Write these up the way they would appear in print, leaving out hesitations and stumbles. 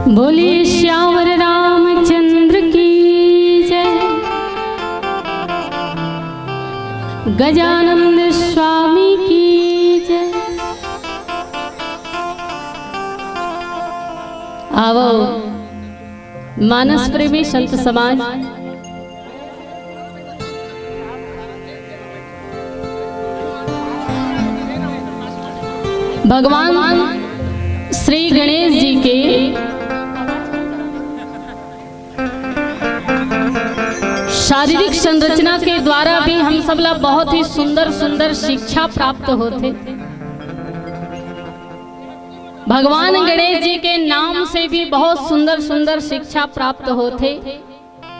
बोलिए श्यावर रामचंद्र की जय। गजानंद स्वामी की जय। आओ मानस प्रेमी संत समाज, भगवान श्री गणेश जी के शारीरिक संरचना के द्वारा भी हम सबला बहुत ही सुंदर सुंदर शिक्षा प्राप्त होते। भगवान गणेश जी के नाम से भी बहुत सुंदर सुंदर शिक्षा प्राप्त होते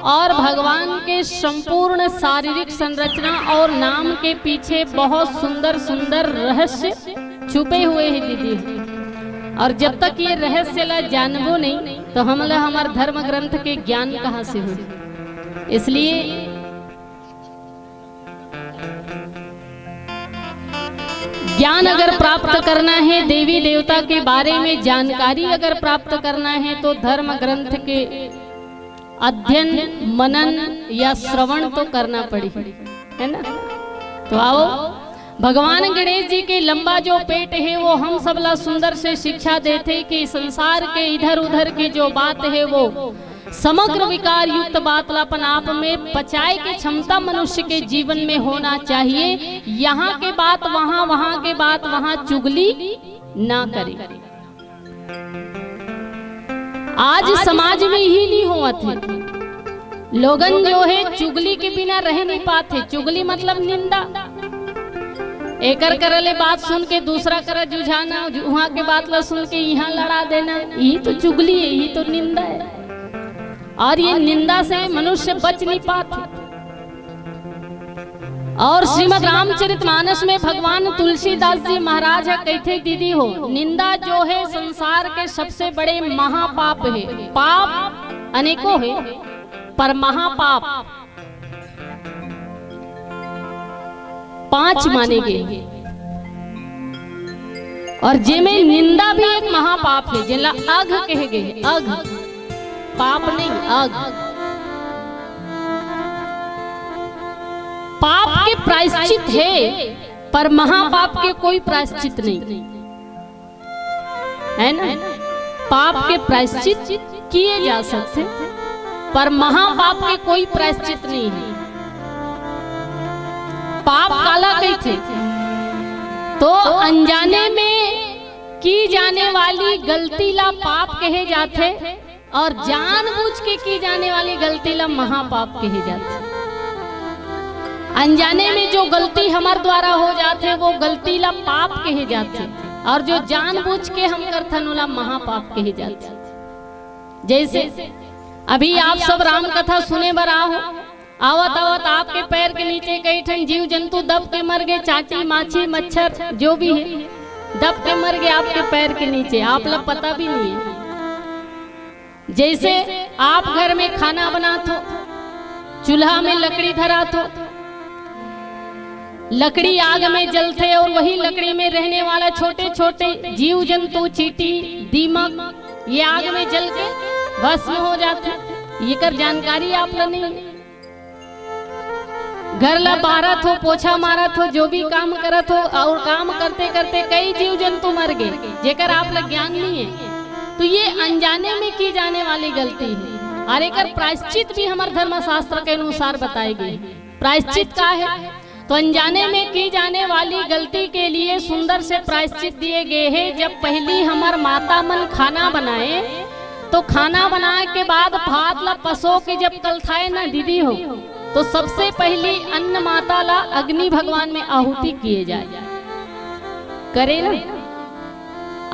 और भगवान के संपूर्ण शारीरिक संरचना और नाम के पीछे बहुत सुंदर सुंदर रहस्य छुपे हुए हैं दीदी। और जब तक ये रहस्य ला जानबो नहीं तो हमला हमार धर्म ग्रंथ के ज्ञान कहाँ से हो। इसलिए ज्ञान अगर प्राप्त करना है, देवी देवता के बारे में जानकारी अगर प्राप्त करना है तो धर्म ग्रंथ के अध्ययन मनन या श्रवण तो करना पड़ी है ना। तो आओ भगवान गणेश जी के लंबा जो पेट है वो हम सबला सुंदर से शिक्षा देते कि संसार के इधर उधर की जो बात है वो समग्र विकार युक्त बात लापन आप में पचाए की क्षमता मनुष्य के जीवन में होना चाहिए। यहाँ के बात वहाँ, वहाँ के बात वहाँ चुगली ना करे। आज समाज में ही नहीं हुआ थे, लोगन जो है चुगली के बिना रह नहीं पाते। चुगली मतलब निंदा, एकर करले बात सुन के दूसरा कर जुझाना, वहाँ के बात ला सुन के यहाँ लड़ा देना, यही तो चुगली है, यही तो निंदा है। और ये निंदा से मनुष्य बच नहीं पाते। और श्रीमद् रामचरितमानस में भगवान तुलसीदास जी महाराज कहते दीदी हो, निंदा जो है संसार के सबसे बड़े महापाप है। पाप अनेकों है पर महापाप 5 माने गए। और जिनमें निंदा भी एक महापाप है, जिनला अघ कहे गए। अघ पाप नहीं, अघ। पाप के प्रायश्चित है पर महापाप के कोई प्रायश्चित नहीं है ना। पाप के प्रायश्चित किए जा सकते पर महापाप के कोई प्रायश्चित नहीं है। पाप काला कहते तो अनजाने में की जाने वाली गलती ला पाप कहे जाते और जानबूझ के की जाने वाली गलती ला महापाप कहे जाते। अनजाने में जो गलती हमारे द्वारा हो जाते वो गलती ला पाप कहे जाते और जो जानबूझ के हम करथन ला महापाप कहे जाते। जैसे अभी आप सब राम कथा सुने बर आओ, आवत आवत आपके पैर के नीचे कई ठन जीव जंतु दब के मर गए, चाटी माछी मच्छर जो भी है दब के मर गए आपके पैर के नीचे, आप लोग पता भी नहीं है। जैसे आप घर में खाना बनाते हो, चूल्हा में लकड़ी धराते हो, लकड़ी आग में जलते और वही लकड़ी में रहने वाला छोटे छोटे जीव जंतु चींटी दीमक ये आग में जल के भस्म हो जाते। ये कर जानकारी आप लोग नहीं। घर ला बारत हो, पोछा मारत हो, जो भी काम करत हो और काम करते करते कई जीव जंतु मर गए जेकर आप लोग ज्ञान नहीं है। तो ये अनजाने में की जाने वाली गलती है और एक प्रायश्चित भी हमारे धर्मशास्त्र के अनुसार बताई गई। प्रायश्चित का है तो अनजाने में की जाने वाली गलती के लिए सुंदर से प्रायश्चित दिए गए हैं। जब पहली हमार माता मन खाना बनाए तो खाना बनाए के बाद भात ला पसो के जब कलथाए ना दीदी हो तो सबसे पहली अन्न माता ला अग्नि भगवान में आहुति किए जाए करे ना।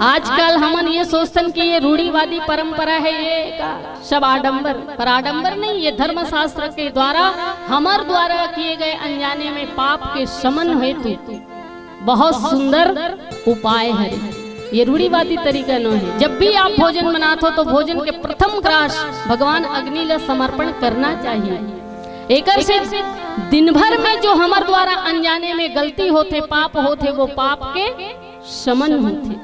आजकल हमन ये सोचतन कि ये रूढ़िवादी परंपरा है, ये का सब आडंबर, पर आडंबर नहीं, ये धर्मशास्त्र के द्वारा हमार द्वारा किए गए अनजाने में पाप के शमन हेतु बहुत सुंदर उपाय है। ये रूढ़िवादी तरीका न है। जब भी आप भोजन बनाते हो तो भोजन के प्रथम ग्रास भगवान अग्नि ला समर्पण करना चाहिए। एकर से दिन भर में जो हमार द्वारा अनजाने में गलती होते पाप होते वो पाप के शमन होते।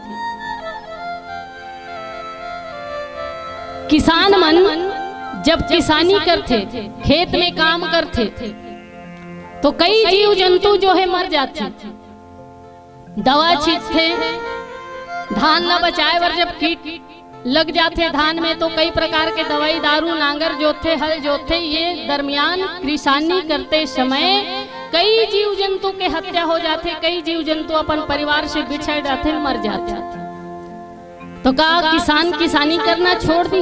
किसान मन जब किसानी करते, खेत में काम करते, तो कई जीव जंतु जो है मर जाते। दवा छींटते, धान न बचाए वर जब कीट लग जाते धान में, तो कई प्रकार के दवाई दारू, नांगर जोते, हल जोते, ये दरमियान किसानी करते समय कई जीव जंतु के हत्या हो जाते, कई जीव जंतु अपन परिवार से बिछड़ जाते, मर जाते। तो कहा किसान किसानी करना छोड़ दी?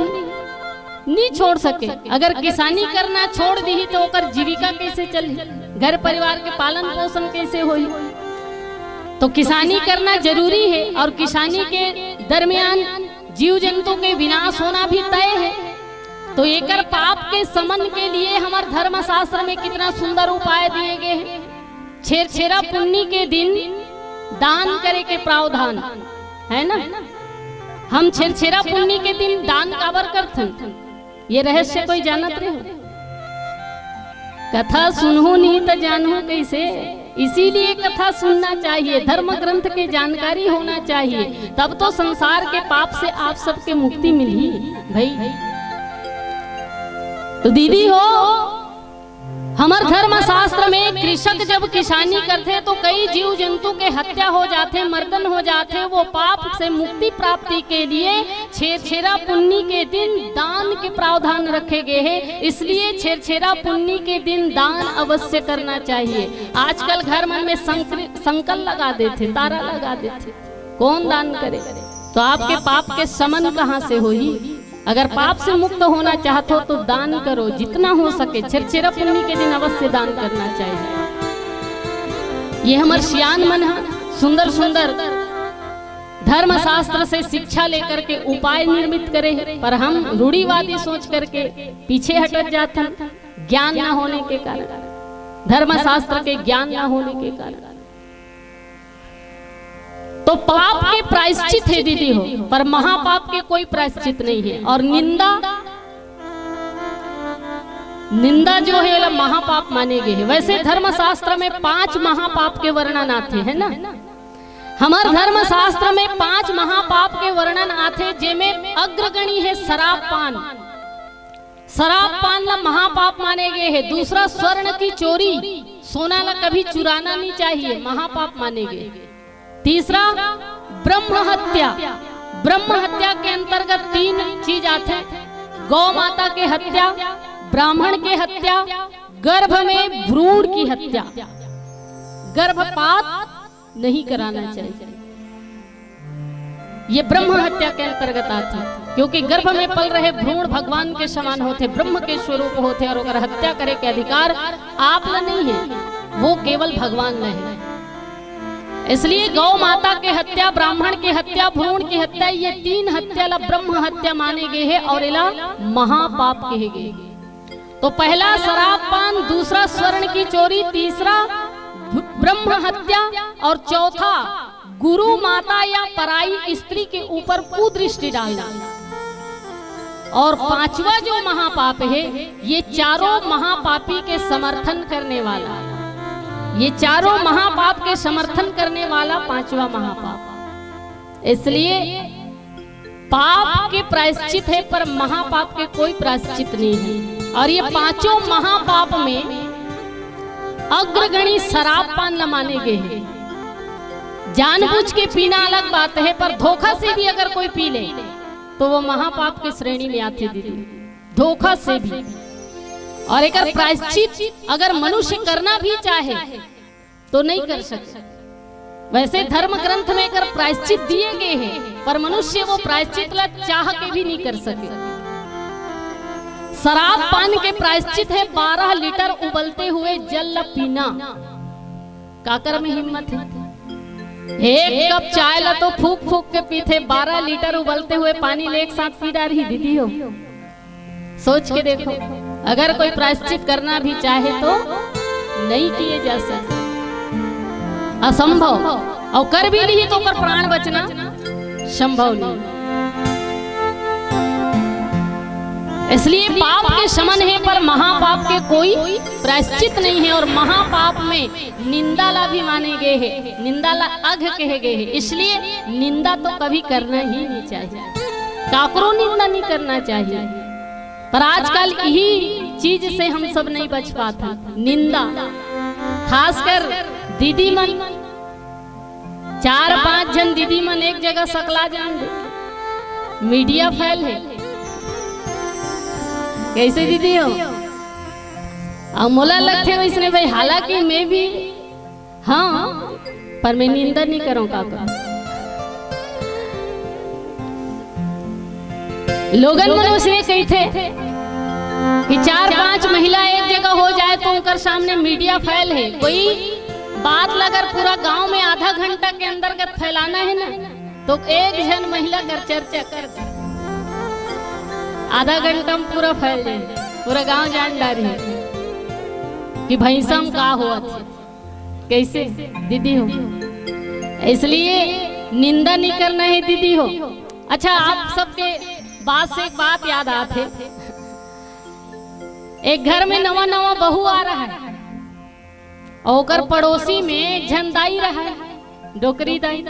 नहीं छोड़ सके। अगर किसानी करना छोड़ दी तो ओकर जीविका कैसे चली, घर परिवार के पालन पोषण कैसे होई? तो किसानी करना जरूरी है, और किसानी के दरमियान जीव जंतु के विनाश होना भी तय है। तो एकर पाप के समन के लिए हमारे धर्म शास्त्र में कितना सुंदर उपाय दिए गए हैं। छेरछेरा पुन्नी के दिन दान करे के प्रावधान है ना। हम छेरछेरा पुन्नी के दिन दान काबर करते, ये रहस्य कोई जानत रहे? कथा सुनहु नहीं तो जानहु कैसे, इसीलिए कथा सुनना चाहिए, धर्म ग्रंथ की जानकारी होना चाहिए, तब तो संसार के पाप से आप सबके मुक्ति मिली भाई। तो दीदी हो, हमारे धर्म शास्त्र में कृषक जब किसानी करते तो कई जीव जंतु के हत्या हो जाते, मर्दन हो जाते। वो पाप से मुक्ति प्राप्ति के लिए छेरछेरा पुन्नी के दिन दान के प्रावधान रखे गए हैं। इसलिए छेरछेरा पुन्नी के दिन दान अवश्य करना चाहिए। आजकल घर मन में संकल लगा देते, तारा लगा देते, कौन दान करे? तो आपके पाप के समन कहाँ से होई? अगर पाप से मुक्त होना चाहते हो तो दान करो, जितना हो सके। छेरछेरा पुन्नी के दिन अवश्य दान करना चाहिए। ये हमारे सियान मन है, सुंदर सुंदर धर्म शास्त्र से शिक्षा लेकर के उपाय निर्मित करे, पर हम रूढ़िवादी सोच करके पीछे हटत जाते हैं, ज्ञान न होने के कारण, धर्म शास्त्र के ज्ञान न होने के कारण। तो पाप के प्रायश्चित है दीदी हो, पर महापाप के कोई प्रायश्चित नहीं है। और निंदा जो है वो महापाप माने गए हैं। वैसे धर्म शास्त्र में 5 महापाप के वर्णन आते हैं ना। हमारे धर्म शास्त्र में 5 महापाप के वर्णन आते, जिनमें अग्रगणी है शराब पान। शराब पान ला महापाप माने गए हैं। दूसरा स्वर्ण की चोरी, सोना ला कभी चुराना नहीं चाहिए, महापाप माने गए। तीसरा ब्रह्म हत्या। ब्रह्म हत्या के अंतर्गत 3 चीज आते हैं, गौ माता के हत्या, ब्राह्मण के हत्या, गर्भ में भ्रूण की हत्या। गर्भपात नहीं कराना चाहिए, ये ब्रह्म हत्या के अंतर्गत आती है। क्योंकि गर्भ में पल रहे भ्रूण भगवान के समान होते, ब्रह्म के स्वरूप होते, और अगर हत्या करे के अधिकार आप न नहीं है, वो केवल भगवान न है। इसलिए गौ माता के हत्या, ब्राह्मण की हत्या, भ्रूण की हत्या, ये 3 हत्या ला ब्रह्म हत्या माने गए हैं और इला महापाप कहे गए। तो पहला शराब पान, दूसरा स्वर्ण की चोरी, तीसरा ब्रह्म हत्या, और चौथा गुरु माता या पराई स्त्री के ऊपर कुदृष्टि डालना। और 5वां जो महापाप है, ये चारों महापापी के समर्थन करने वाला, ये चारों महापाप के समर्थन करने वाला 5वां महापाप। इसलिए पाप के प्रायश्चित है, पर महापाप के कोई प्रायश्चित नहीं है। और ये 5 महापाप में अग्रगणी शराब पान न माने गए हैं। जानबूझ के पीना अलग बात है, पर धोखा से भी अगर कोई पी ले तो वो महापाप की श्रेणी में आते दीदी, धोखा से भी। और एक प्रायश्चित अगर मनुष्य करना भी चाहे तो नहीं कर सकता। वैसे धर्म ग्रंथ में अगर प्रायश्चित दिए गए हैं, पर मनुष्य वो प्रायश्चित ला चाह के भी नहीं कर सके। शराब पान के प्रायश्चित है 12 लीटर उबलते हुए जल ला पीना। काकर में हिम्मत है? 1 कप चाय ला तो फूक फूक के पीते, 12 लीटर उबलते हुए पानी ले एक साथ पी डाली दीदी हो। सोच के देखो, अगर कोई प्रायश्चित करना भी चाहे तो नहीं किए जा सकते, असंभव। और कर भी ली तो पर प्राण बचना संभव नहीं। इसलिए पाप के शमन है, पर महापाप के कोई प्रायश्चित नहीं है। और महापाप में निंदाला भी माने गए हैं, निंदाला अघ कहे गए हैं। इसलिए निंदा तो कभी करना ही नहीं चाहिए। काकरो निंदा नहीं करना चाहिए। पर आजकल यही चीज से हम सब नहीं बच पाते, निंदा। खासकर दीदी मन, 4-5 जन दीदी मन एक जगह सकला जान दे, मीडिया फैल है। कैसे दीदी हो? अब मोला लगते हो इसने भाई, हालांकि मैं भी हाँ, पर मैं निंदा नहीं करूं काका। लोगन मनुष्य कही थे कि 4-5 महिला एक जगह हो जाए तो उनकर सामने मीडिया फैल है। कोई बात अगर पूरा गांव में आधा घंटा के अंतर्गत फैलाना है ना, तो एक जन महिला कर चर्चा कर आधा घंटा में पूरा फैल जाए, पूरा गांव जान डारी है कि भैंसम का हुआ था। कैसे दीदी हो? इसलिए निंदा नहीं करना है दीदी हो। अच्छा, आप सबके बात से एक बात याद आते, एक घर में नवा नवा बहू आ रहा है और पड़ोसी में एक झन दाई रहा है, डोकरी दाई।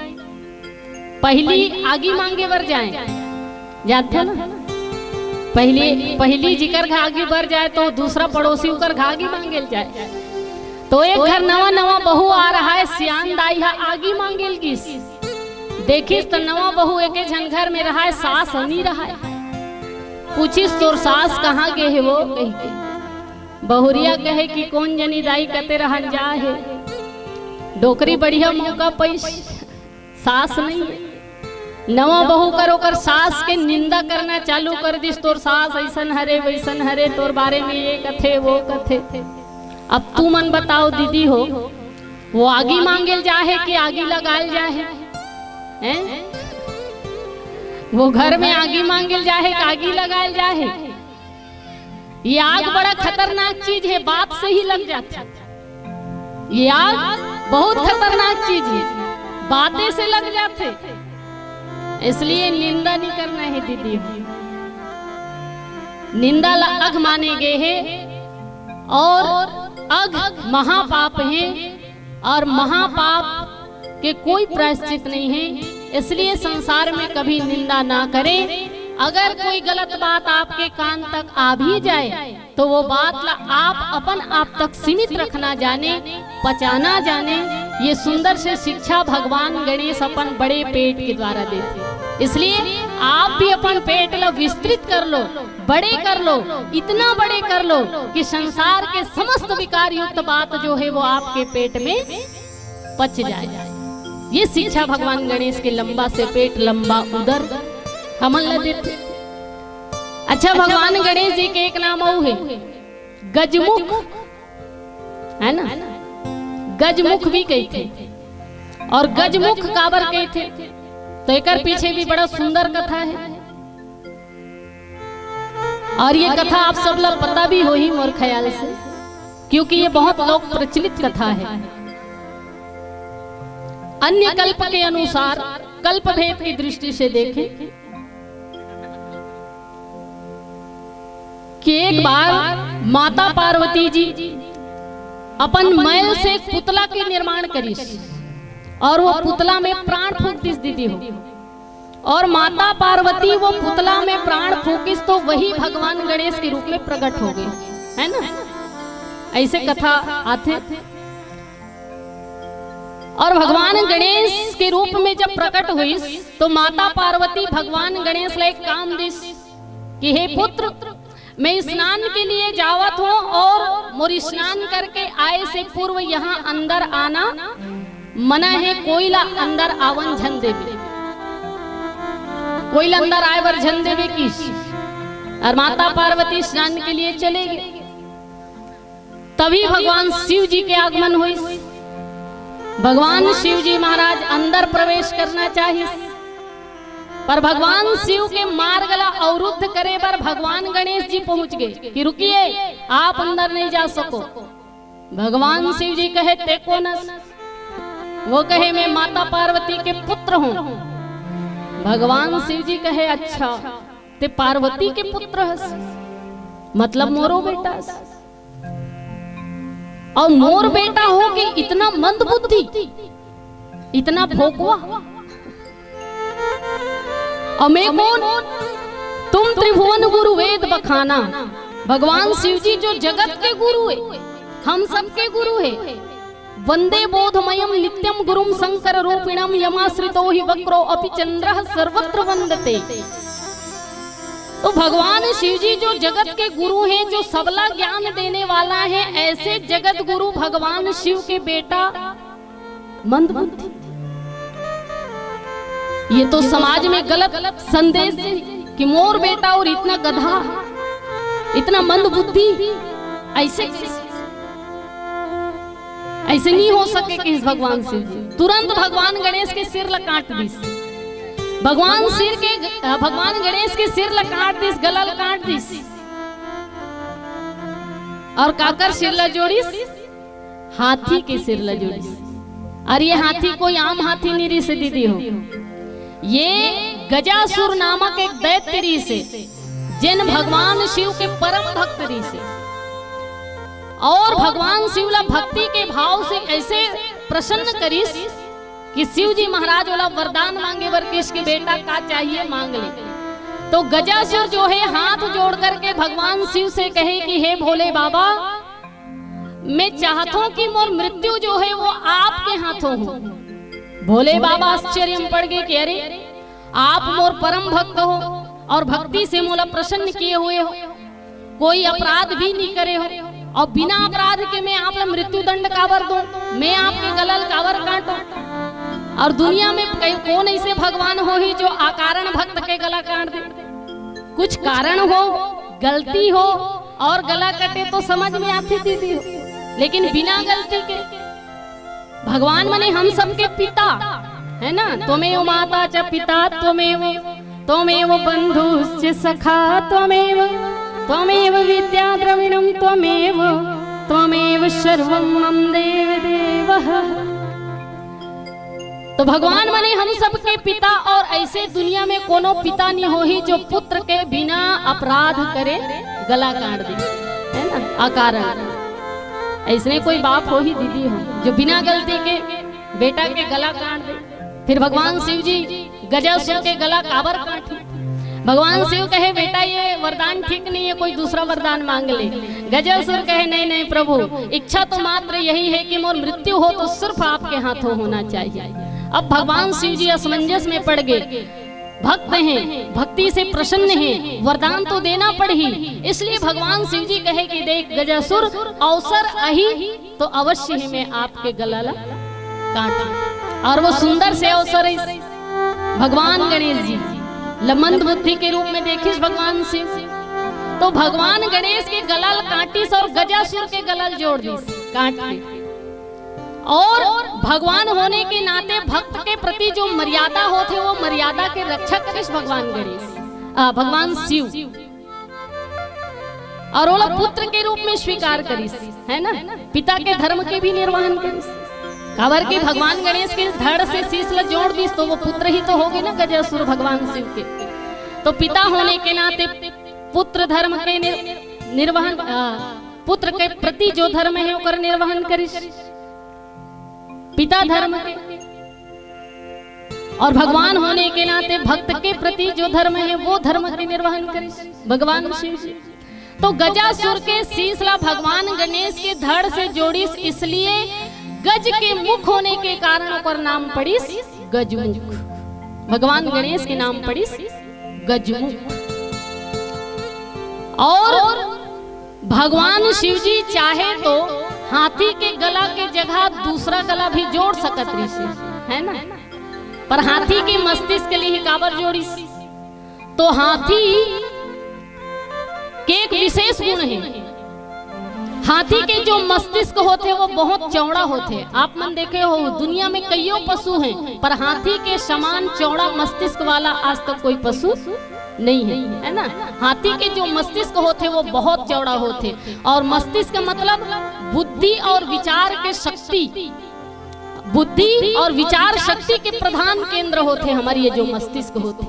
पहली आगी मांगे बर जाए, जाते ना, पहली जिकर घागी बर जाए तो दूसरा पड़ोसी उकर घागी मांगेल जाए। तो एक घर नवा नवा बहू आ रहा है, सियान दाई है आगी मांगेल गिस। देखिस तो नवा बहू एक झन घर में रहा है, सास नहीं रहा है। पूछिस तोर सास कहाँ गए है? वो कही के बहुरिया कहे कि कौन जनी दाई कते रहन जा है। डोकरी बढ़िया मौका पैस, सास नहीं है। नवा बहू करो कर सास के निंदा करना चालू कर दिस, तोर सास ऐसन हरे वैसन हरे, तोर बारे में ये कथे वो कथे। अब तू मन बताओ दीदी हो, वो आगी मांगेल जाहे कि आगी लगाल जाहे? हैं? वो घर में आगी मांगेल जाहे कि आगी लगाल जाहे? ये आग बड़ा खतरनाक चीज है, बात से ही लग जाता है। ये आग बहुत खतरनाक चीज है, बातें से लग जाते। इसलिए निंदा नहीं करना है दीदी हो। निंदा अघ माने गए है और अघ महापाप है, और महापाप के कोई प्रायश्चित नहीं है। इसलिए संसार में कभी निंदा ना करें। अगर कोई गलत बात आपके कान तक आ भी जाए तो वो बात ला आप अपन आप तक सीमित रखना जाने, पचाना जाने। ये सुंदर से शिक्षा भगवान गणेश अपन बड़े पेट के द्वारा देते। इसलिए आप भी अपन पेट ला विस्तृत कर लो, बड़े कर लो, इतना बड़े कर लो कि संसार के समस्त विकार युक्त बात जो है वो आपके पेट में पच जाए। ये शिक्षा भगवान गणेश के लंबा से पेट लंबा उदर हमन ला देते। अच्छा, भगवान गणेश जी के एक नाम और है गजमुख, है ना? गजमुख भी कहते, और गजमुख काबर कहते तो एक पीछे भी बड़ा सुंदर कथा है। और ये कथा आप सब लोग पता भी हो ही मोर ख्याल से, क्योंकि ये बहुत लोक प्रचलित कथा है। अन्य कल्प के अनुसार कल्प भेद की दृष्टि से देखें कि एक बार माता पार्वती जी अपन मैल से एक पुतला के निर्माण करीस, और वो पुतला में प्राण फूंक दिस दीदी हो। और माता पार्वती वो पुतला में प्राण फूकिस तो वही भगवान गणेश के रूप में प्रकट हो गए, है ना? ऐसे कथा आते। और भगवान गणेश के रूप में जब प्रकट हुई तो माता पार्वती भगवान गणेश ले काम दिस कि हे पुत्र, मैं स्नान के लिए जावत हूँ और मोरी स्नान करके आए से पूर्व यहाँ अंदर आना मना है। कोयला अंदर आवन झन देवे, कोयला अंदर आए बर झन देवे की। और माता पार्वती स्नान के लिए चले गए। तभी भगवान शिव जी के आगमन हुई। भगवान शिव जी महाराज अंदर प्रवेश करना चाहिए, पर भगवान शिव के मार्ग ला अवरुद्ध करे पर भगवान गणेश जी पहुंच गए कि रुकिए, आप अंदर नहीं जा सको। भगवान शिव जी कहे ते कौन? वो कहे मैं माता पार्वती के पुत्र हूँ। भगवान शिव जी कहे अच्छा ते पार्वती के पुत्र हस, मतलब मोरो बेटा। और मोर बेटा हो कि इतना मंद बुद्धि, इतना भोकवा, और मैं कौन? तुम त्रिभुवन गुरु वेद बखाना। भगवान शिव जी जो जगत के गुरु है, हम सबके गुरु है। वंदे बोधमयम नित्यम गुरुम शंकर रूपिणम यमाश्रितो हि वक्रो अपि चंद्रः सर्वत्र वंदते। तो भगवान शिव जी जो जगत के गुरु हैं, जो सबला ज्ञान देने वाला है, ऐसे जगत गुरु भगवान शिव के बेटा मंदबुद्धि। ये तो समाज में गलत संदेश कि मोर बेटा और इतना गधा, इतना मंदबुद्धि, ऐसे नहीं हो सके कि इस भगवान शिव जी तुरंत भगवान गणेश के सिर ला काट दिस। भगवान गणेश के सिर ला काट दिस, गला ला काट दिस और काकर सिर ला जोड़िस, हाथी के सिर ला जोड़िस। और ये हाथी कोई आम हाथी नहीं री से दीदी हो, ये गजासुर नामक एक दैत्य री से, जिन भगवान शिव के परम भक्त री से। और भगवान शिव ला भक्ति के भाव से ऐसे प्रसन्न करिस कि शिव जी महाराज वाला वरदान मांगे वर किसके बेटा का चाहिए मांग ले। तो गजासुर जो है हाथ जोड़ करके भगवान शिव से कहे कि हे भोले बाबा, मैं चाहता हूं कि मोर मृत्यु जो है वो आपके हाथों हो। भोले बाबा आश्चर्य में पड़ गए कि अरे आप मोर परम भक्त हो और भक्ति से मोला प्रसन्न किए हुए हो, कोई अपराध भी नहीं करे हो, और बिना अपराध के मैं आप मृत्यु दंड कावर दूं, मैं आपके गलल कावर काटूं। और दुनिया में कौन ऐसे भगवान हो ही जो अकारण भक्त के गला काट दे। कुछ कारण हो, गलती हो और गला कटे तो समझ में आती दीदी हो, लेकिन बिना गलती के भगवान माने हम सबके पिता है ना। त्वमेव माता च पिता त्वमेव बंधुश्च सखा त्वमेव विद्या द्रविणं त्वमेव सर्वं मम देव देवः। तो भगवान माने हम सबके पिता, और ऐसे दुनिया में कोनो पिता नहीं हो ही जो पुत्र के बिना अपराध करे गला काट दे, है ना, अकारण। ऐसने कोई बाप हो ही दीदी हो जो बिना गलती के बेटा के गला काट दे। फिर भगवान शिव जी गजासुर के गला काबर काटे। भगवान शिव कहे बेटा ये वरदान ठीक नहीं है, कोई दूसरा वरदान मांग ले। गजासुर कहे नहीं नहीं प्रभु, इच्छा तो मात्र यही है कि मोर मृत्यु हो तो सिर्फ आपके हाथों होना चाहिए। अब भगवान शिव जी असमंजस में पड़ गए। भक्त हैं, भक्ति से प्रसन्न हैं, वरदान तो देना पड़ ही। इसलिए भगवान शिव जी कहे कि देख गजासुर, अवसर आही तो अवश्य ही मैं आपके गला काटा। और वो सुंदर से अवसर भगवान गणेश जी मंद बुद्धि के रूप में देखिस भगवान शिव। तो भगवान गणेश के गलल काटिस और गजासुर के गलल जोड़ दिस काट के। और भगवान होने के नाते भक्त के प्रति जो मर्यादा होते वो मर्यादा के रक्षा करिस भगवान भगवान शिव। और वो पुत्र के रूप में स्वीकार करिस, है ना, पिता के धर्म के भी निर्वहन करिस। खबर की भगवान गणेश के धड़ से शीश ला जोड़ दिस तो वो पुत्र ही तो होगे ना गजासुर भगवान शिव के। तो पिता होने के नाते पुत्र धर्म के निर्वहन, पुत्र के प्रति जो धर्म है वो निर्वहन करिस पिता धर्म के। और भगवान होने के नाते भक्त के प्रति जो धर्म है वो धर्म के निर्वहन करिस भगवान शिव जी। तो गजासुर के शीश ला भगवान गणेश के धड़ से जोड़िस, इसलिए गज के मुख होने के कारण पर नाम पड़िस गजमुख। भगवान गणेश के नाम पड़िस गजमुख। और भगवान शिव जी चाहे तो हाथी के गला के जगह दूसरा गला भी जोड़ सकत रही, है ना, पर हाथी के मस्तिष्क के लिए काबर जोड़िस। तो हाथी के एक विशेष गुण है, हाथी के जो मस्तिष्क होते वो बहुत चौड़ा होते। आप मन देखे हो दुनिया में कईयों पशु हैं, पर हाथी के समान चौड़ा मस्तिष्क वाला आज तक कोई पशु नहीं है, है ना। हाथी के जो मस्तिष्क होते वो बहुत चौड़ा होते। और मस्तिष्क मतलब बुद्धि और विचार के शक्ति, बुद्धि और विचार शक्ति के प्रधान केंद्र होते हमारी ये जो मस्तिष्क होते।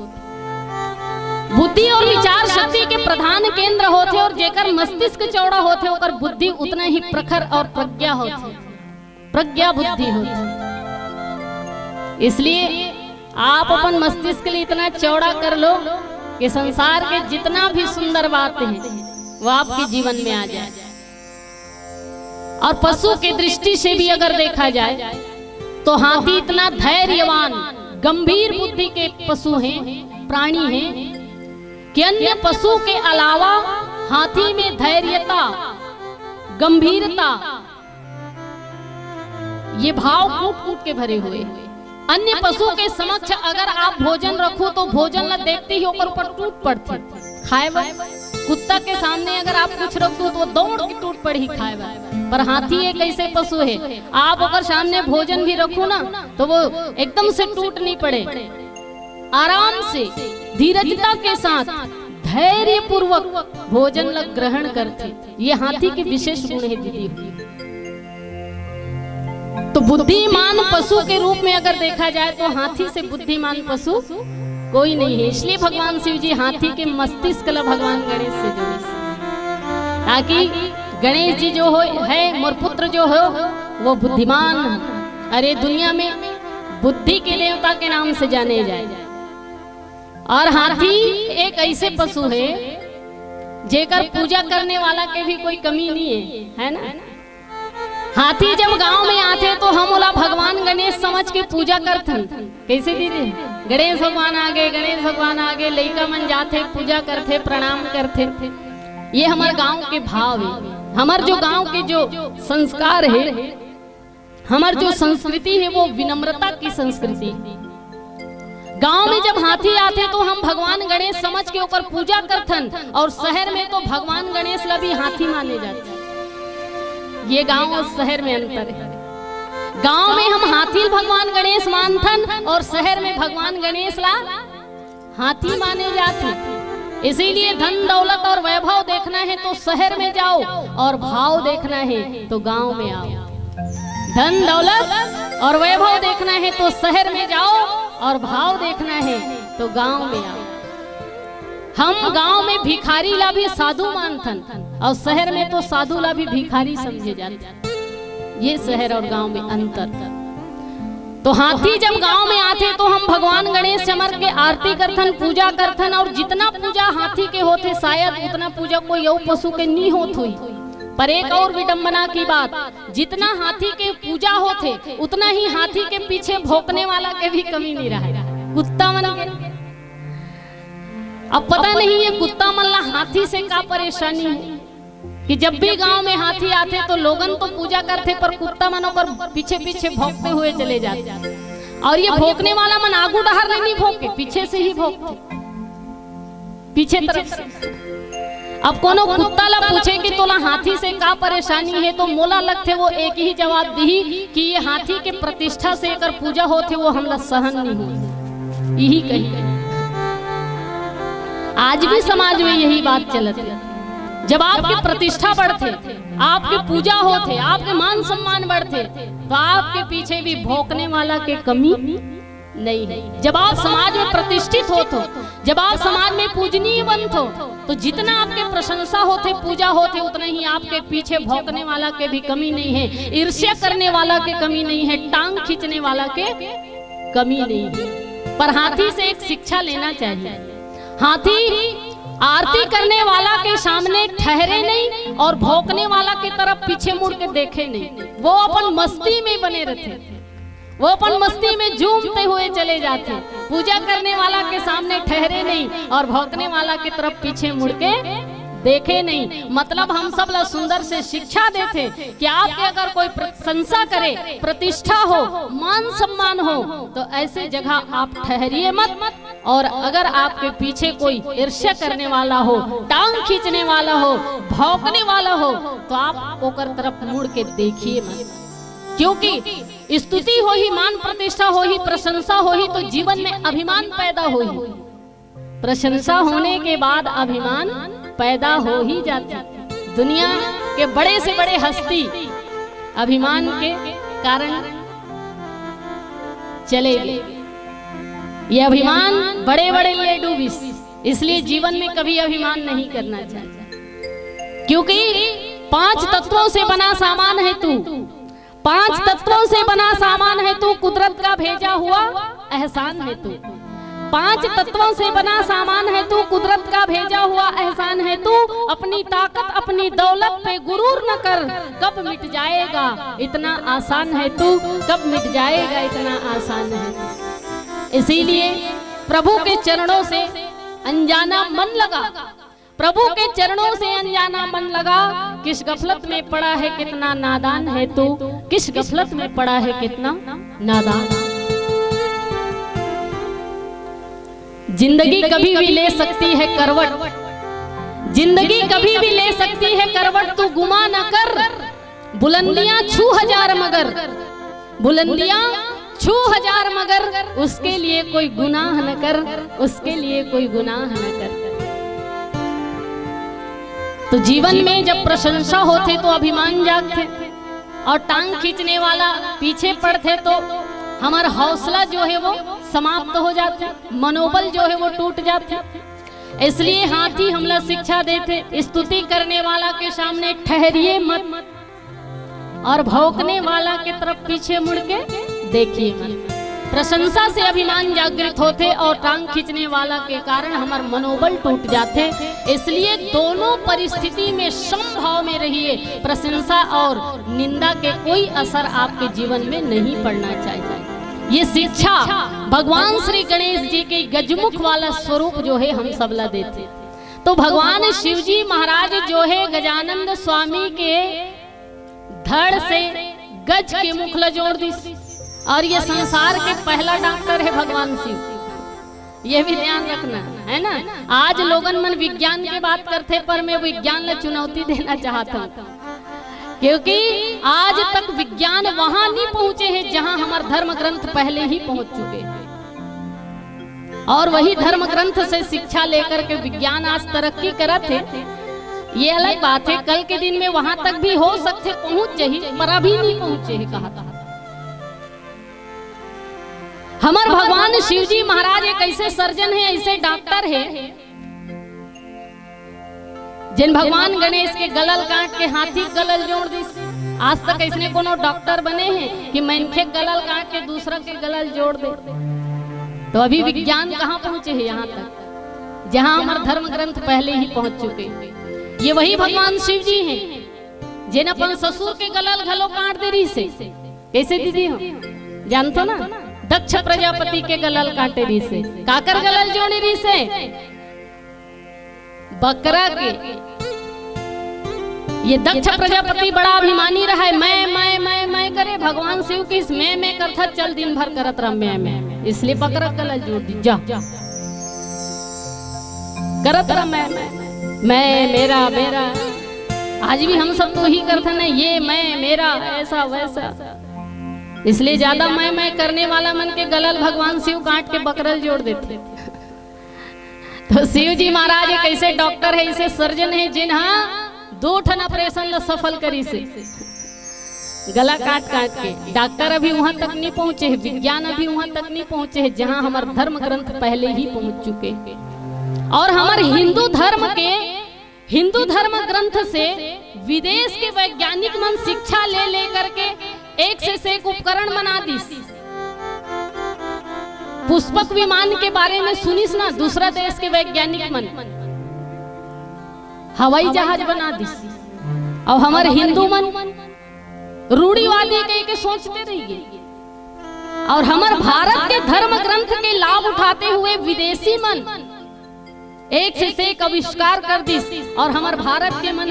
बुद्धि और विचार शक्ति के प्रधान केंद्र होते, और जेकर मस्तिष्क चौड़ा होते ओकर बुद्धि उतना ही प्रखर और प्रज्ञा होती, प्रज्ञा बुद्धि होती। इसलिए आप अपन मस्तिष्क के लिए इतना चौड़ा कर लो कि संसार के जितना भी सुंदर बात है वो आपके जीवन में आ जाए। और पशु की दृष्टि से भी अगर देखा जाए तो हाथी इतना धैर्यवान गंभीर बुद्धि के पशु हैं, प्राणी हैं कि अन्य पशु के अलावा हाथी में धैर्यता, गंभीरता, ये भाव कूट कूट के भरे हुए। अन्य पशु के समक्ष अगर आप भोजन रखो तो भोजन ला देखते ही होकर ऊपर टूट पड़ते खाए। कुत्ता के सामने अगर आप कुछ रख दो तो दौड़ के टूट पड़ ही खाए। पर हाथी एक ऐसे पशु है, आप अगर सामने भोजन भी रखो ना तो वो एकदम से टूट नहीं पड़े, आराम से धीरजता के साथ धैर्य पूर्वक भोजन ला ग्रहण करते। ये हाथी के विशेष गुण है दीदी। तो बुद्धिमान पशु के रूप में अगर देखा जाए तो हाथी से बुद्धिमान पशु कोई नहीं है। इसलिए भगवान शिव जी हाथी के मस्तिष्क ला भगवान गणेश से जोड़े, ताकि गणेश जी जो है मोर पुत्र जो हो वो बुद्धिमान। अरे दुनिया में बुद्धि के देवता के नाम से जाने जाए। और हाथी एक ऐसे पशु है जेकर पूजा करने वाला के भी कोई कमी नहीं है ना। हाथी जब गांव में आते तो हम बोला भगवान गणेश समझ के पूजा करते। कैसे दीदी? गणेश भगवान आगे, गणेश भगवान आगे, लइका मन जाते पूजा करते, प्रणाम करते। ये हमारे गांव के भाव है। हमार जो गांव के जो संस्कार है, हमार जो संस्कृति है वो विनम्रता की संस्कृति। गांव में जब हाथी आते तो हम भगवान गणेश समझ के ऊपर पूजा करथन, और शहर में तो भगवान गणेश ला भी हाथी माने जाते। ये गांव और शहर में अंतर है। गांव में हम हाथी भगवान गणेश मानथन और शहर में भगवान गणेश ला हाथी माने जाते। इसीलिए धन दौलत और वैभव देखना है तो शहर में जाओ, और भाव देखना है तो गांव में आओ। धन दौलत और वैभव देखना है तो शहर में जाओ, और भाव देखना है तो गांव में आओ। हम गांव में भिखारी ला भी साधु मानथन, और शहर में तो साधु ला भी भिखारी समझे जाते। ये शहर और गांव में अंतर। तो हाथी जब गांव में आते तो हम भगवान गणेश चमर के आरती करथन, पूजा करथन, और जितना पूजा हाथी के होते शायद उतना पूजा कोई और पशु के नहीं होत हुई। पर एक और विडंबना की बात, जितना हाथी के पूजा होते उतना ही हाथी के पीछे भौंकने वाला के भी कमी नहीं रहा। कुत्ता मन के अब पता नहीं है कुत्ता मन ला हाथी से क्या परेशानी है कि जब भी गांव में हाथी आते तो लोगन तो पूजा करते, पर कुत्ता मन पर पीछे पीछे भौंकते हुए चले जाते। और ये भौंकने वाला मन आगू डहर नहीं भौंके, पीछे से ही भौंकते, पीछे तरफ से। अब कोनो कुत्ता ला पूछे कि तोला हाथी से क्या परेशानी है तो मोला लगते वो एक ही जवाब दी कि ये हाथी के प्रतिष्ठा से अगर पूजा होते वो हमला सहन नहीं हुई। यही कही। आज भी समाज में यही बात चलती है। जब आपकी प्रतिष्ठा बढ़ते, आपकी पूजा होते, आपके मान सम्मान बढ़ते, तो आपके पीछे भी भौंकने वाला के कमी नहीं है। जब आप समाज में प्रतिष्ठित होते, जब आप समाज में पूजनीय बनते, तो जितना आपके प्रशंसा होते, पूजा होते, उतना ही आपके पीछे भौंकने वाला के भी कमी नहीं है, ईर्ष्या करने वाला के कमी नहीं है, टांग खींचने वाला के कमी नहीं है। पर हाथी से एक शिक्षा लेना चाहिए। हाथी आरती करने वाला के सामने ठहरे नहीं और भौंकने वाला की तरफ पीछे मुड़ के देखे नहीं। वो अपन मस्ती में बने रहते, वो अपन मस्ती में झूमते हुए चले जाते। पूजा करने वाला के सामने ठहरे नहीं और भौंकने वाला की तरफ पीछे मुड़ के देखे नहीं। मतलब हम सब लोग सुंदर से शिक्षा देते कि आपके अगर कोई प्रशंसा करे, प्रतिष्ठा हो, मान सम्मान हो, तो ऐसे जगह आप ठहरिए मत। और अगर आपके पीछे कोई ईर्ष्या करने वाला हो, टांग खींचने वाला हो, भौंकने वाला हो, तो आप ओकर तरफ मुड़ के देखिए मत। क्योंकि स्तुति हो ही, मान प्रतिष्ठा हो ही, प्रशंसा हो ही, तो जीवन में अभिमान पैदा हो ही। प्रशंसा होने के बाद अभिमान पैदा हो ही जाती। दुनिया के बड़े से बड़े हस्ती अभिमान के कारण चले गए। ये अभिमान बड़े बड़े ले डूबिस, इसलिए जीवन में कभी अभिमान नहीं करना चाहिए। क्योंकि 5 तत्वों से बना सामान है तू, 5 तत्वों से बना सामान है तू, कुदरत का भेजा हुआ एहसान है तू। 5 तत्वों से बना सामान है तू, कुदरत का भेजा हुआ एहसान है तू। अपनी ताकत अपनी दौलत पे गुरूर न कर, कब मिट जाएगा इतना आसान है तू, कब मिट जाएगा इतना आसान है। इसीलिए प्रभु के चरणों से अनजाना मन लगा, प्रभु के चरणों से अनजाना मन लगा। किस गफलत में पड़ा है कितना नादान है तू, किस गफलत में पड़ा है कितना नादान। जिंदगी कभी भी ले सकती है करवट, जिंदगी कभी भी ले सकती है करवट, तू गुमा न कर। बुलंदियां छू हजार मगर, बुलंदियां छू हजार मगर, उसके लिए कोई गुनाह न कर, उसके लिए कोई गुनाह न कर। तो जीवन में जब प्रशंसा होते तो अभिमान जागते, और टांग खींचने वाला पीछे पड़ते तो हमारा हौसला जो है वो समाप्त हो जाता, मनोबल जो है वो टूट जाता। इसलिए हाथी हमला शिक्षा देते, स्तुति करने वाला के सामने ठहरिए मत, और भौंकने वाला के तरफ पीछे मुड़ के देखिए मत। प्रशंसा से अभिमान जागृत होते और टांग खींचने वाला के कारण हमारे मनोबल टूट जाते। इसलिए दोनों परिस्थिति में समभाव में रहिए। प्रशंसा और निंदा के कोई असर आपके जीवन में नहीं पड़ना चाहिए। ये शिक्षा भगवान श्री गणेश जी के गजमुख वाला स्वरूप जो है हम सबला देते। तो भगवान शिव जी महाराज जो है गजानंद स्वामी के धड़ से गज के मुख जोड़ दी, और ये संसार के पहला डॉक्टर है भगवान शिव। ये भी ध्यान रखना है ना। आज लोगन मन विज्ञान की बात करते, पर मैं विज्ञान को चुनौती देना चाहता हूँ, क्योंकि आज तक विज्ञान वहां नहीं पहुंचे हैं जहां हमारे धर्म ग्रंथ पहले ही पहुंच चुके हैं। और वही धर्म ग्रंथ से शिक्षा लेकर के विज्ञान आज तरक्की करत है, ये अलग बात है। कल के दिन में वहां तक भी हो सकते पहुंच जाही, पर अभी नहीं पहुंचे है। कहा था हमारे भगवान शिव जी महाराज एक ऐसे सर्जन है, ऐसे डॉक्टर है, जिन भगवान गणेश के गलल काट के हाथी गलल जोड़ दी। आज तक इसने कोनो डॉक्टर बने हैं कि मनखे गलल काट के दूसरा के गलल जोड़ दे। तो अभी विज्ञान कहाँ पहुंचे है? यहाँ तक जहाँ हमारे धर्म ग्रंथ पहले ही पहुंच चुके। ये वही भगवान शिव जी हैं जिन अपन ससुर के गलल घलो काट दे रही से। कैसे दीदी हो जानते ना? दक्ष प्रजापति के गलल काटे रही से, काकर गलल जोड़ी रही से, बकरा के। ये दक्ष प्रजापति बड़ा अभिमानी रहा है, मैं करे। भगवान शिव की इस मैं करता चल दिन भर करत रहा मैं, इसलिए बकरा गलल जोड़ दी। जा करत रहा मैं मेरा मेरा। आज भी हम सब तो ही करते ना, ये मैं मेरा ऐसा वैसा। इसलिए ज्यादा मैं करने वाला मन के गलल भगवान शिव काट के बकरल जोड़ देते। तो शिव जी महाराज एक ऐसे डॉक्टर है, ऐसे सर्जन है, जिन्हा 2 ठन ऑपरेशन सफल करी से गला काट के। डॉक्टर अभी वहां तक नहीं पहुंचे है, विज्ञान अभी वहां तक नहीं पहुंचे है जहां हमारे धर्म ग्रंथ पहले ही पहुंच चुके। और हमारे हिंदू धर्म ग्रंथ से विदेश के वैज्ञानिक मन शिक्षा ले करके एक से एक उपकरण बना दी। पुष्पक विमान के बारे में सुनिस ना, दूसरा देश के वैज्ञानिक मन हवाई जहाज बना दी। और हमारे हिंदू मन रूढ़िवादी के सोचते रहिए। और हमारे भारत के धर्म ग्रंथ के लाभ उठाते हुए विदेशी मन एक से एक आविष्कार कर दी। और हमारे भारत के मन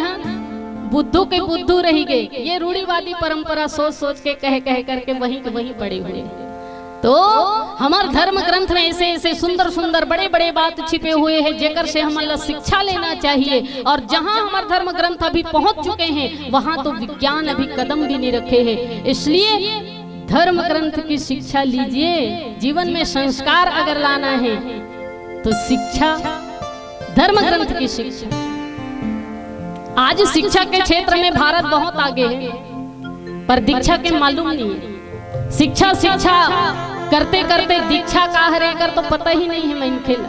बुद्धू के बुद्धू रही गए। ये रूढ़िवादी परंपरा सोच के कह करके वहीं के वहीं पड़े हुए। तो हमारे धर्म ग्रंथ में ऐसे सुंदर बड़े बात छिपे हुए हैं, जेकर से हमारा शिक्षा लेना चाहिए। और जहां हमारे धर्म ग्रंथ अभी पहुंच चुके हैं, वहां तो विज्ञान अभी कदम भी नहीं रखे हैं। इसलिए धर्म ग्रंथ की शिक्षा लीजिए। जीवन में संस्कार अगर लाना है तो शिक्षा, धर्म ग्रंथ की शिक्षा। आज शिक्षा के क्षेत्र में भारत बहुत आगे है, पर दीक्षा के मालूम नहीं है। शिक्षा करते दीक्षा का हरेकर तो पता ही नहीं है। मैं खेल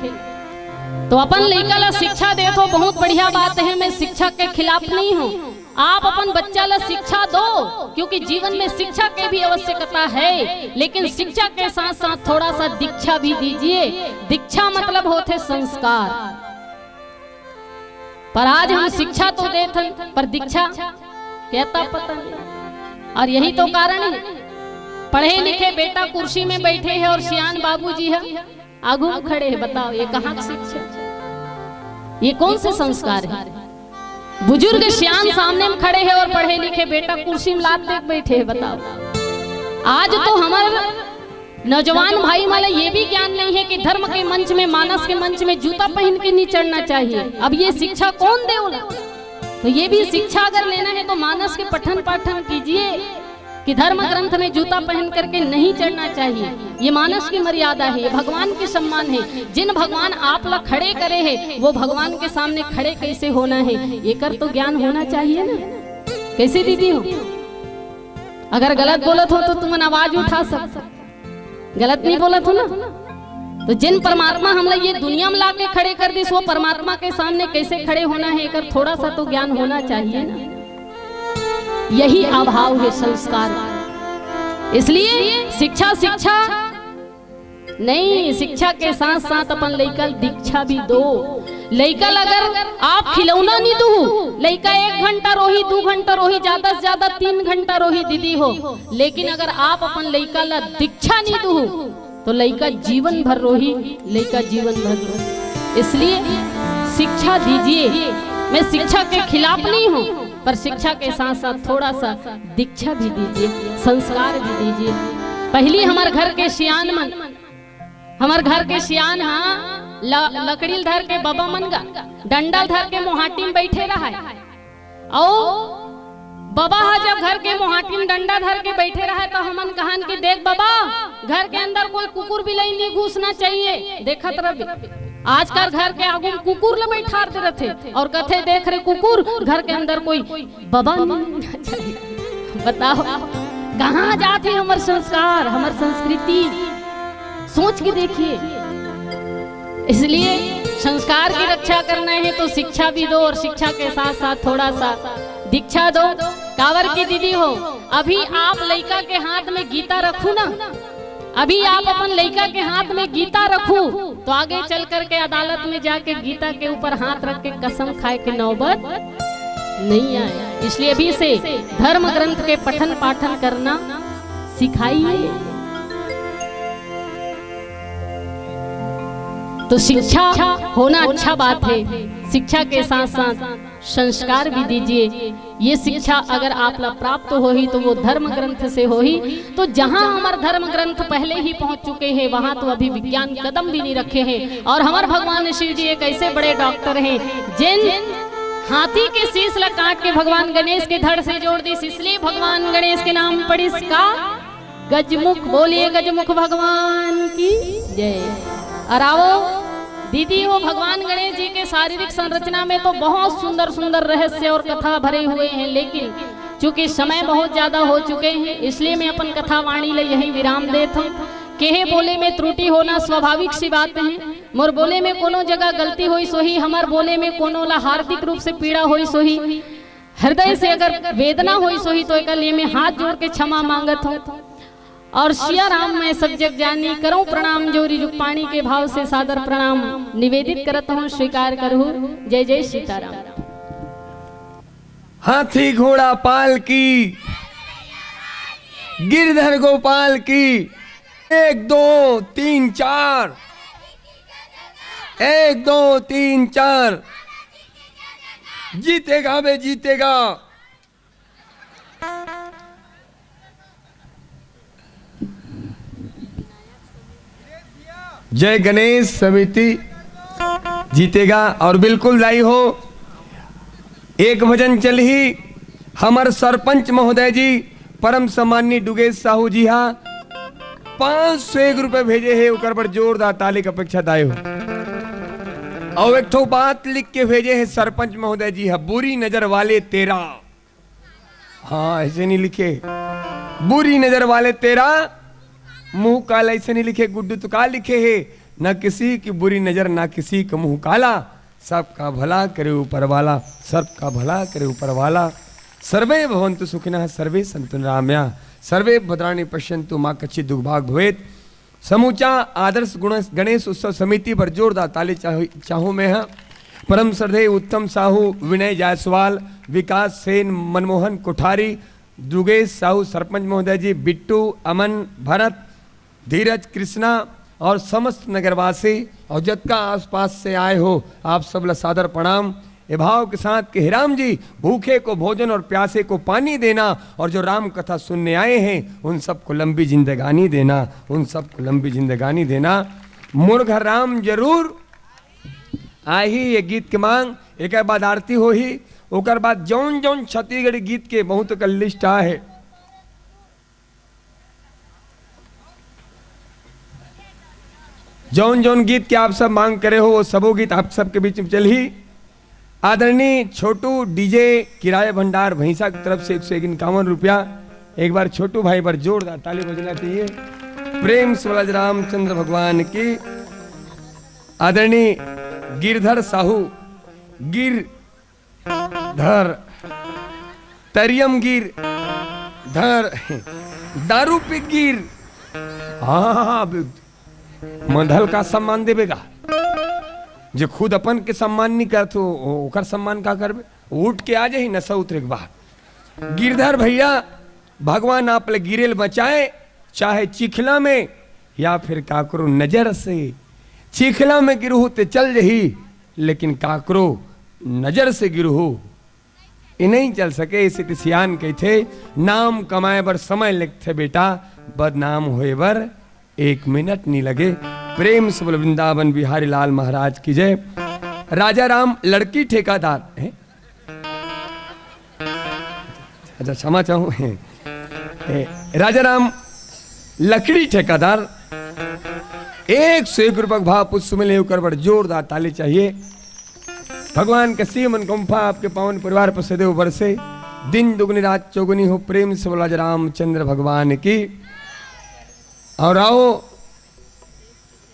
तो अपन लड़का ला शिक्षा दे तो बहुत बढ़िया बात है, मैं शिक्षा के खिलाफ नहीं हूँ। आप अपन बच्चा ला शिक्षा दो, क्योंकि जीवन में शिक्षा की भी आवश्यकता है, लेकिन शिक्षा के साथ साथ थोड़ा सा दीक्षा भी दीजिए। दीक्षा मतलब होते संस्कार। पर आज हम शिक्षा तो देते पर दीक्षा कहता पता नहीं। और यही तो कारण है, पढ़े लिखे बेटा कुर्सी में बैठे हैं और सियान बाबूजी है आगू खड़े हैं। बताओ ये कहाँ की शिक्षा, ये कौन से संस्कार है? बुजुर्ग सियान सामने में खड़े हैं और पढ़े लिखे बेटा कुर्सी में लात देख बैठे हैं। बताओ आज तो हमारे नौजवान भाई वाले ये भी ज्ञान नहीं है कि धर्म के मंच में, मानस के मंच में जूता पहन के नहीं चढ़ना चाहिए। अब ये शिक्षा कौन देगा? तो ये भी शिक्षा अगर लेना है तो मानस के पठन पाठन कीजिए कि धर्म ग्रंथ में जूता पहन करके नहीं चढ़ना चाहिए। ये मानस की मर्यादा है, ये भगवान की सम्मान है। जिन भगवान आप लोग खड़े करे हैं वो भगवान के सामने खड़े कैसे होना है, ये कर तो ज्ञान होना चाहिए ना। कैसे दीदी हो? अगर गलत बोलत हो तो तुम आवाज उठा सकते, गलत नहीं बोलत हो ना। तो जिन परमात्मा हम लोग ये दुनिया में लाके खड़े कर दी, वो परमात्मा के सामने कैसे खड़े होना है, कर थोड़ा सा तो ज्ञान होना चाहिए ना। यही अभाव है संस्कार। इसलिए शिक्षा शिक्षा नहीं, शिक्षा के साथ साथ अपन लइका दीक्षा भी दो। लइका अगर आप खिलौना नहीं दो, लइका 1 घंटा रोही, 2 घंटा रोही, ज्यादा से ज्यादा 3 घंटा रोही दीदी हो, लेकिन अगर आप अपन लइका ला दीक्षा नहीं दो तो लइका जीवन भर रोही, लइका जीवन भर रोही। इसलिए शिक्षा दीजिए। मैं शिक्षा के खिलाफ नहीं हूँ, पर शिक्षा के साथ साथ थोड़ा सा दीक्षा भी दीजिए, संस्कार भी दीजिए। पहली हमारे घर के सियान मन, हमारे घर के सियान हाँ लकड़ी धर के बाबा मन का डंडा धर के मोहाटी में बैठे रहा है। और बाबा हा जब घर के मोहाटी में डंडा धर के बैठे रहा है तो हमन कहन कि देख बाबा, घर के अंदर कोई कुकुर बिलाई नहीं घुसना चाहिए। देखत रह आजकल घर के आगू में कुकुर ले बैठा दे रहे और कथे देख रहे कुकुर, घर के अंदर कोई बाबा नहीं चाहिए। बताओ कहाँ जाते हमारे संस्कार, हमारी संस्कृति, सोच के देखिए। इसलिए संस्कार की रक्षा करना है तो शिक्षा भी दो, और शिक्षा के साथ साथ थोड़ा सा दीक्षा दो। कावर की दीदी हो, अभी आप लइका के हाथ में गीता रखू ना, अभी आप अपन लइका के हाथ में गीता रखू तो आगे चल करके अदालत में जाके गीता के ऊपर हाथ रख के कसम खाए के नौबत नहीं आए। इसलिए अभी से धर्म ग्रंथ के पठन पाठन करना सिखाइए। तो शिक्षा होना अच्छा बात है, शिक्षा के साथ साथ संस्कार भी दीजिए। ये शिक्षा अगर आप ला प्राप्त हो ही तो वो धर्म ग्रंथ से हो ही। तो जहाँ हमारे धर्म ग्रंथ पहले ही पहुंच चुके हैं वहां तो अभी विज्ञान कदम भी नहीं रखे हैं। और हमारे भगवान शिव जी एक ऐसे बड़े डॉक्टर हैं जिन हाथी के शीश ला काट के भगवान गणेश के धड़ से जोड़ दी। इसलिए भगवान गणेश के नाम पड़ी इसका गजमुख। बोलिए गजमुख भगवान की जय। और आओ दीदी हो, भगवान गणेश जी के शारीरिक संरचना में तो बहुत सुंदर सुंदर रहस्य और कथा भरे हुए हैं, लेकिन चूंकि समय बहुत ज्यादा हो चुके हैं इसलिए मैं अपन कथा वाणी ले यही विराम देता हूँ। केहे बोले में त्रुटि होना स्वाभाविक सी बात है। मोर बोले में कोनो जगह गलती हुई सोही, हमार बोले में कोनो ला हार्दिक रूप से पीड़ा हुई सोही, हृदय से अगर वेदना हुई सोही तो एक लिए मैं हाथ जोड़ के क्षमा मांगत हूँ। और सिया राम में सब जग जानी, करूं प्रणाम जोरी जुग पानी के भाव से सादर प्रणाम निवेदित करता हूं, स्वीकार करूं। जय जय सीताराम। हाथी घोड़ा पाल की, गिरधर गोपाल की, 1 2 3 4, 1 2 3 4, जीतेगा बे जीतेगा। जय गणेश समिति जीतेगा। और बिल्कुल लाई हो, एक भजन चल ही हमारे सरपंच महोदय जी परम सम्मानी डुगेश साहू जी हा 501 रुपए भेजे है, उकर पर जोरदार ताली की अपेक्षा दाए हो। और एक ठो बात लिख के भेजे है सरपंच महोदय जी हा, बुरी नजर वाले तेरा। हाँ ऐसे नहीं लिखे, बुरी नजर वाले तेरा मुंह काला, ऐसे नहीं लिखे गुड्डू तो का लिखे है, न किसी की बुरी नजर ना किसी का मुंह काला, सबका भला करे ऊपर वाला, सबका भला करे ऊपर वाला। सर्वे भवन्तु सुखिनः सर्वे सन्तु निरामयाः सर्वे भद्राणि पश्यन्तु मां कश्चित् दुर्भाग् भवेत्। समूचा आदर्श गणेश उत्सव समिति पर जोरदार ताली चाहूँ मैं। परम श्रद्धेय उत्तम साहू, विनय जायसवाल, विकास सेन, मनमोहन कोठारी, दुगेश साहू सरपंच महोदय जी, बिट्टू, अमन, भरत, धीरज, कृष्णा और समस्त नगरवासी और जतका आसपास से आए हो आप सब सादर प्रणाम। ये भाव के साथ कि हे राम जी, भूखे को भोजन और प्यासे को पानी देना और जो राम कथा सुनने आए हैं उन सबको लंबी जिंदगानी देना, उन सबको लंबी जिंदगानी देना। मुर्घ राम जरूर आही ये गीत के मांग। एक बाद आरती हो ही, ओकर बाद जौन जौन छत्तीसगढ़ी गीत के बहुत का लिस्ट है। जौन जौन गीत के आप सब मांग करे हो वो सबो गीत आप सबके बीच में चल ही। आदरणीय छोटू डीजे किराया भंडार भैंसा की तरफ से 151 रुपया। एक बार छोटू भाई पर जोरदार ताली बजना चाहिए। प्रेम स्वराज रामचंद्र भगवान की। आदरणीय गिरधर साहू, गिरधर तरियम गिर धर दारू पी गिर। हाँ मंधल का सम्मान देवेगा जो खुद अपन के सम्मान नहीं कर तो ओकर सम्मान का करबे। उठ के आ जाही नशा उतरे के बाद। गिरधर भैया भगवान आप ले गिरेल बचाए, चाहे चिखला में या फिर काकरो नजर से। चिखला में गिरहू ते चल जही, लेकिन काकरो नजर से गिरहू ये नहीं चल सके। इसे सियान कहते नाम कमाए बर समय लगते बेटा, बदनाम होए बर 1 मिनट नहीं लगे। प्रेम से बोल वृंदावन बिहारी लाल महाराज की जय। राजा राम लड़की ठेकादार है, अच्छा क्षमा चाहूँ, राजा राम लकड़ी ठेकादार 101 रुपये भाव पुष्प मिले कर बड़ जोरदार ताली चाहिए। भगवान के सी मन कंफा आपके पावन परिवार पर सदैव बरसे, दिन दुगनी रात चौगुनी हो। प्रेम से बोला राजा रामचंद्र भगवान की। और आओ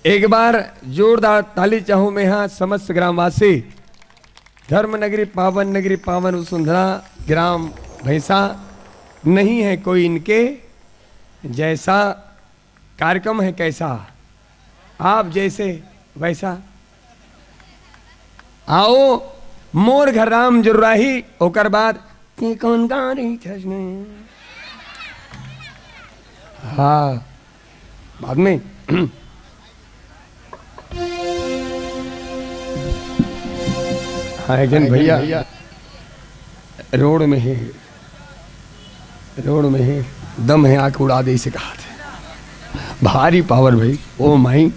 एक बार जोरदार ताली चाहूं मैं यहाँ समस्त ग्रामवासी। धर्म नगरी पावन वसुंधरा ग्राम भैंसा, नहीं है कोई इनके जैसा। कार्यक्रम है कैसा, आप जैसे वैसा। आओ मोर घर राम जुर्राही, ओकर बाद कौन गाड़ी हाँ बाद में हाँ भैया रोड में है, रोड में है, दम है आंख उड़ा दे इसे कहा थे। भारी पावर भाई। ओ माई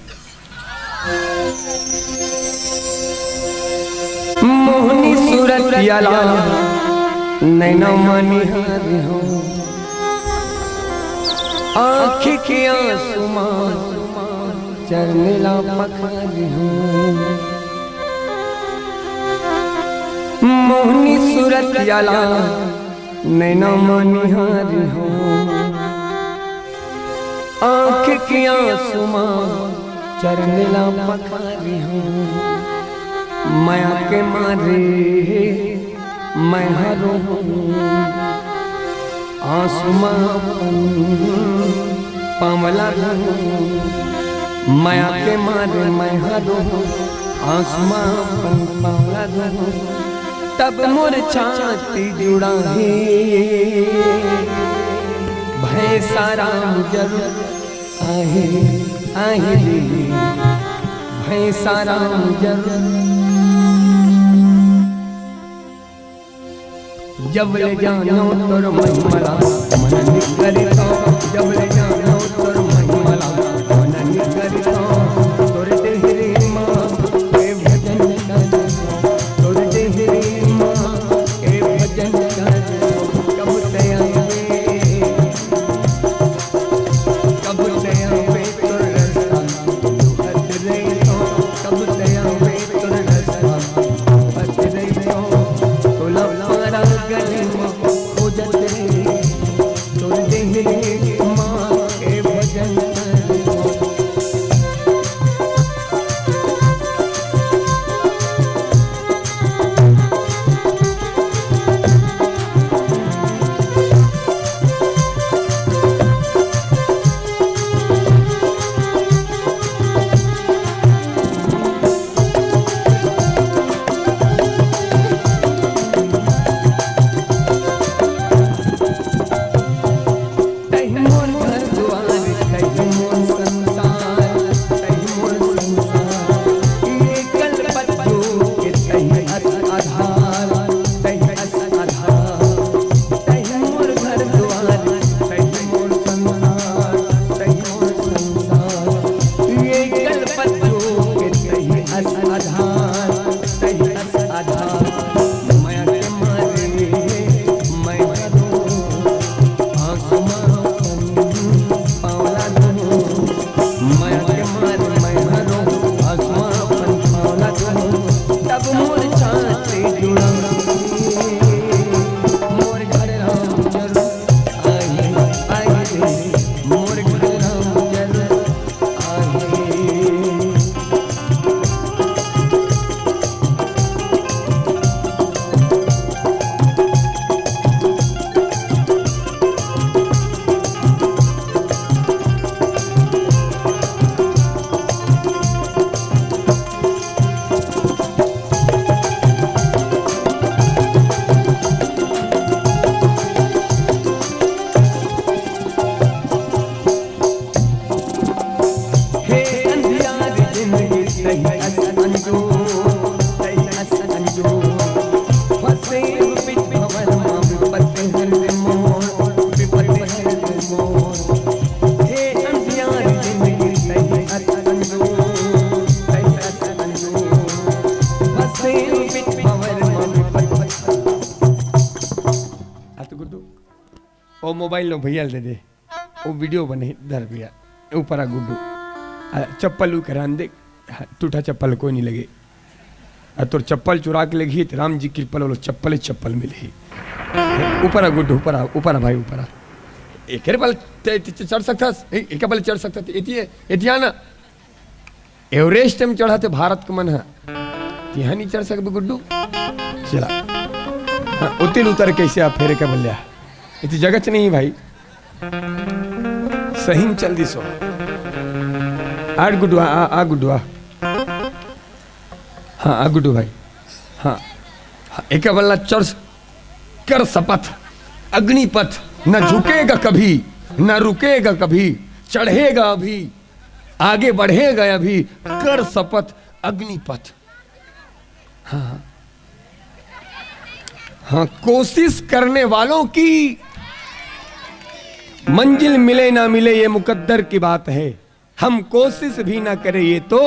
मोहनी सूरत याला नैना मानी हारी हो, आँखें के आंसू चरनेला पखारी हो। मोहनी सूरत याला नैना मानी हारी हो, आँख की आंसू चरनेला पखारी हो। माया के मारे मैं हरो आंसू पावला माया के मारे मैं हरो आंसू पावला। तब मोर छाती जुड़ा है भय सारा जरूर आहे आहे भय सारा जरूर। जब ले जानो तोर महिमला मन निकरे तो, जब ले जानो तोर महिमला मन निकरे तो। तोर देहरी माँ के भजन कर, तोर देहरी माँ के भजन कर। कब दयावे तोर रास्ता हद रही तो, कब दयावे तोर रास्ता हद रही तो। तोला पारा गले खोजत रे तोर देहरी माँ ओ मोबाइल लो भैया दे दे ओ वीडियो बने धर भैया ऊपर आ गुड्डू चप्पल करान दे टूटा चप्पल कोई नहीं लगे तोर चप्पल चुरा के लगी तो राम जी कृपल बोलो चप्पल चप्पल मिली ऊपर आ गुड्डू ऊपर आ भाई ऊपर आ एक बल चढ़ सकता एक बल चढ़ सकता एतिया ना एवरेस्ट में चढ़ा तो भारत का मन है यहाँ नहीं चढ़ सकते गुड्डू चला हाँ उतिल उतर कैसे आप फेरे का बल्ला इतनी जगह नहीं भाई सही में चल दी सो आठ गुड्डू आ गुड्डू आ हाँ आ गुड्डू भाई हाँ एक बल्ला चढ़ कर शपथ अग्निपथ न झुकेगा कभी न रुकेगा कभी चढ़ेगा अभी आगे बढ़ेगा अभी कर शपथ अग्निपथ हाँ हाँ कोशिश करने वालों की मंजिल मिले ना मिले ये मुकद्दर की बात है हम कोशिश भी ना करें ये तो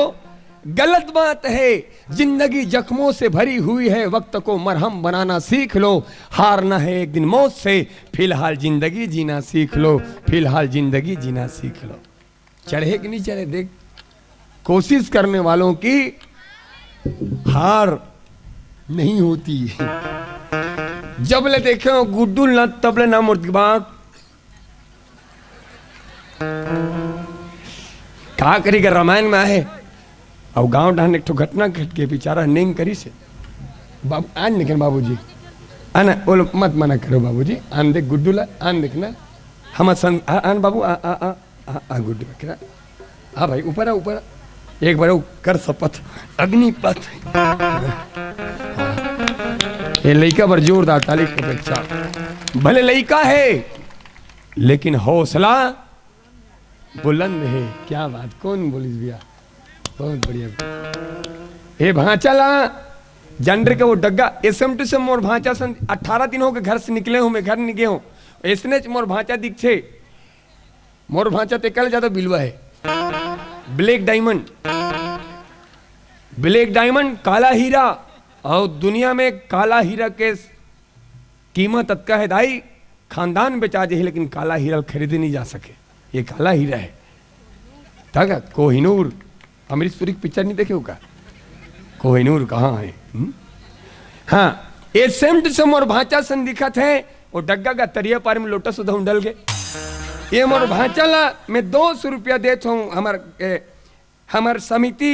गलत बात है जिंदगी जख्मों से भरी हुई है वक्त को मरहम बनाना सीख लो हारना है एक दिन मौत से फिलहाल जिंदगी जीना सीख लो फिलहाल जिंदगी जीना सीख लो चढ़े कि नहीं चढ़े देख कोशिश करने वालों की हार नहीं होती है जब ले देखे गुड्डू ना तब ले ना मुर्दबाग का करेगा रामायण में आए और गांव डान एक घटना घट के बेचारा नेंग करी से बाबू आन देखे बाबूजी आना बोलो मत मना करो बाबूजी आन देख गुड्डू ला आन देखना हम आन बाबू आ आ आ आ, आ गुड्डू क्या हाँ भाई ऊपर आ ऊपर एक बार कर शपथ अग्निपथ ये लड़का पर जोरदार ताली की अपेक्षा भले लड़का है लेकिन हौसला बुलंद है क्या बात कौन बोली भैया बहुत बढ़िया ए भांचा ला जनर का वो डग्गा एसएम टू से मोर भांचा सन 18 दिन हो के घर से निकले हूं मैं घर नहीं गए हूं ऐसने मोर भांचा दीक्षे मोर भांचा ते कल ज्यादा बिलवा है ब्लैक डायमंड काला हीरा और दुनिया में काला हीरा के कीमत अतका है दाई खानदान बेचा जे है लेकिन काला हीरा खरीदे नहीं जा सके ये काला हीरा है तक कोहिनूर अमरीश पुरी की पिक्चर नहीं देखे होगा कोहिनूर कहाँ है हाँ ये सेम टू सेम और भांचा सन दिखत है और डग्गा का तरिया पार में लोटस उधर डल गए ये मोर भांचा ला मैं 200 रुपया देता हूँ हमार समिति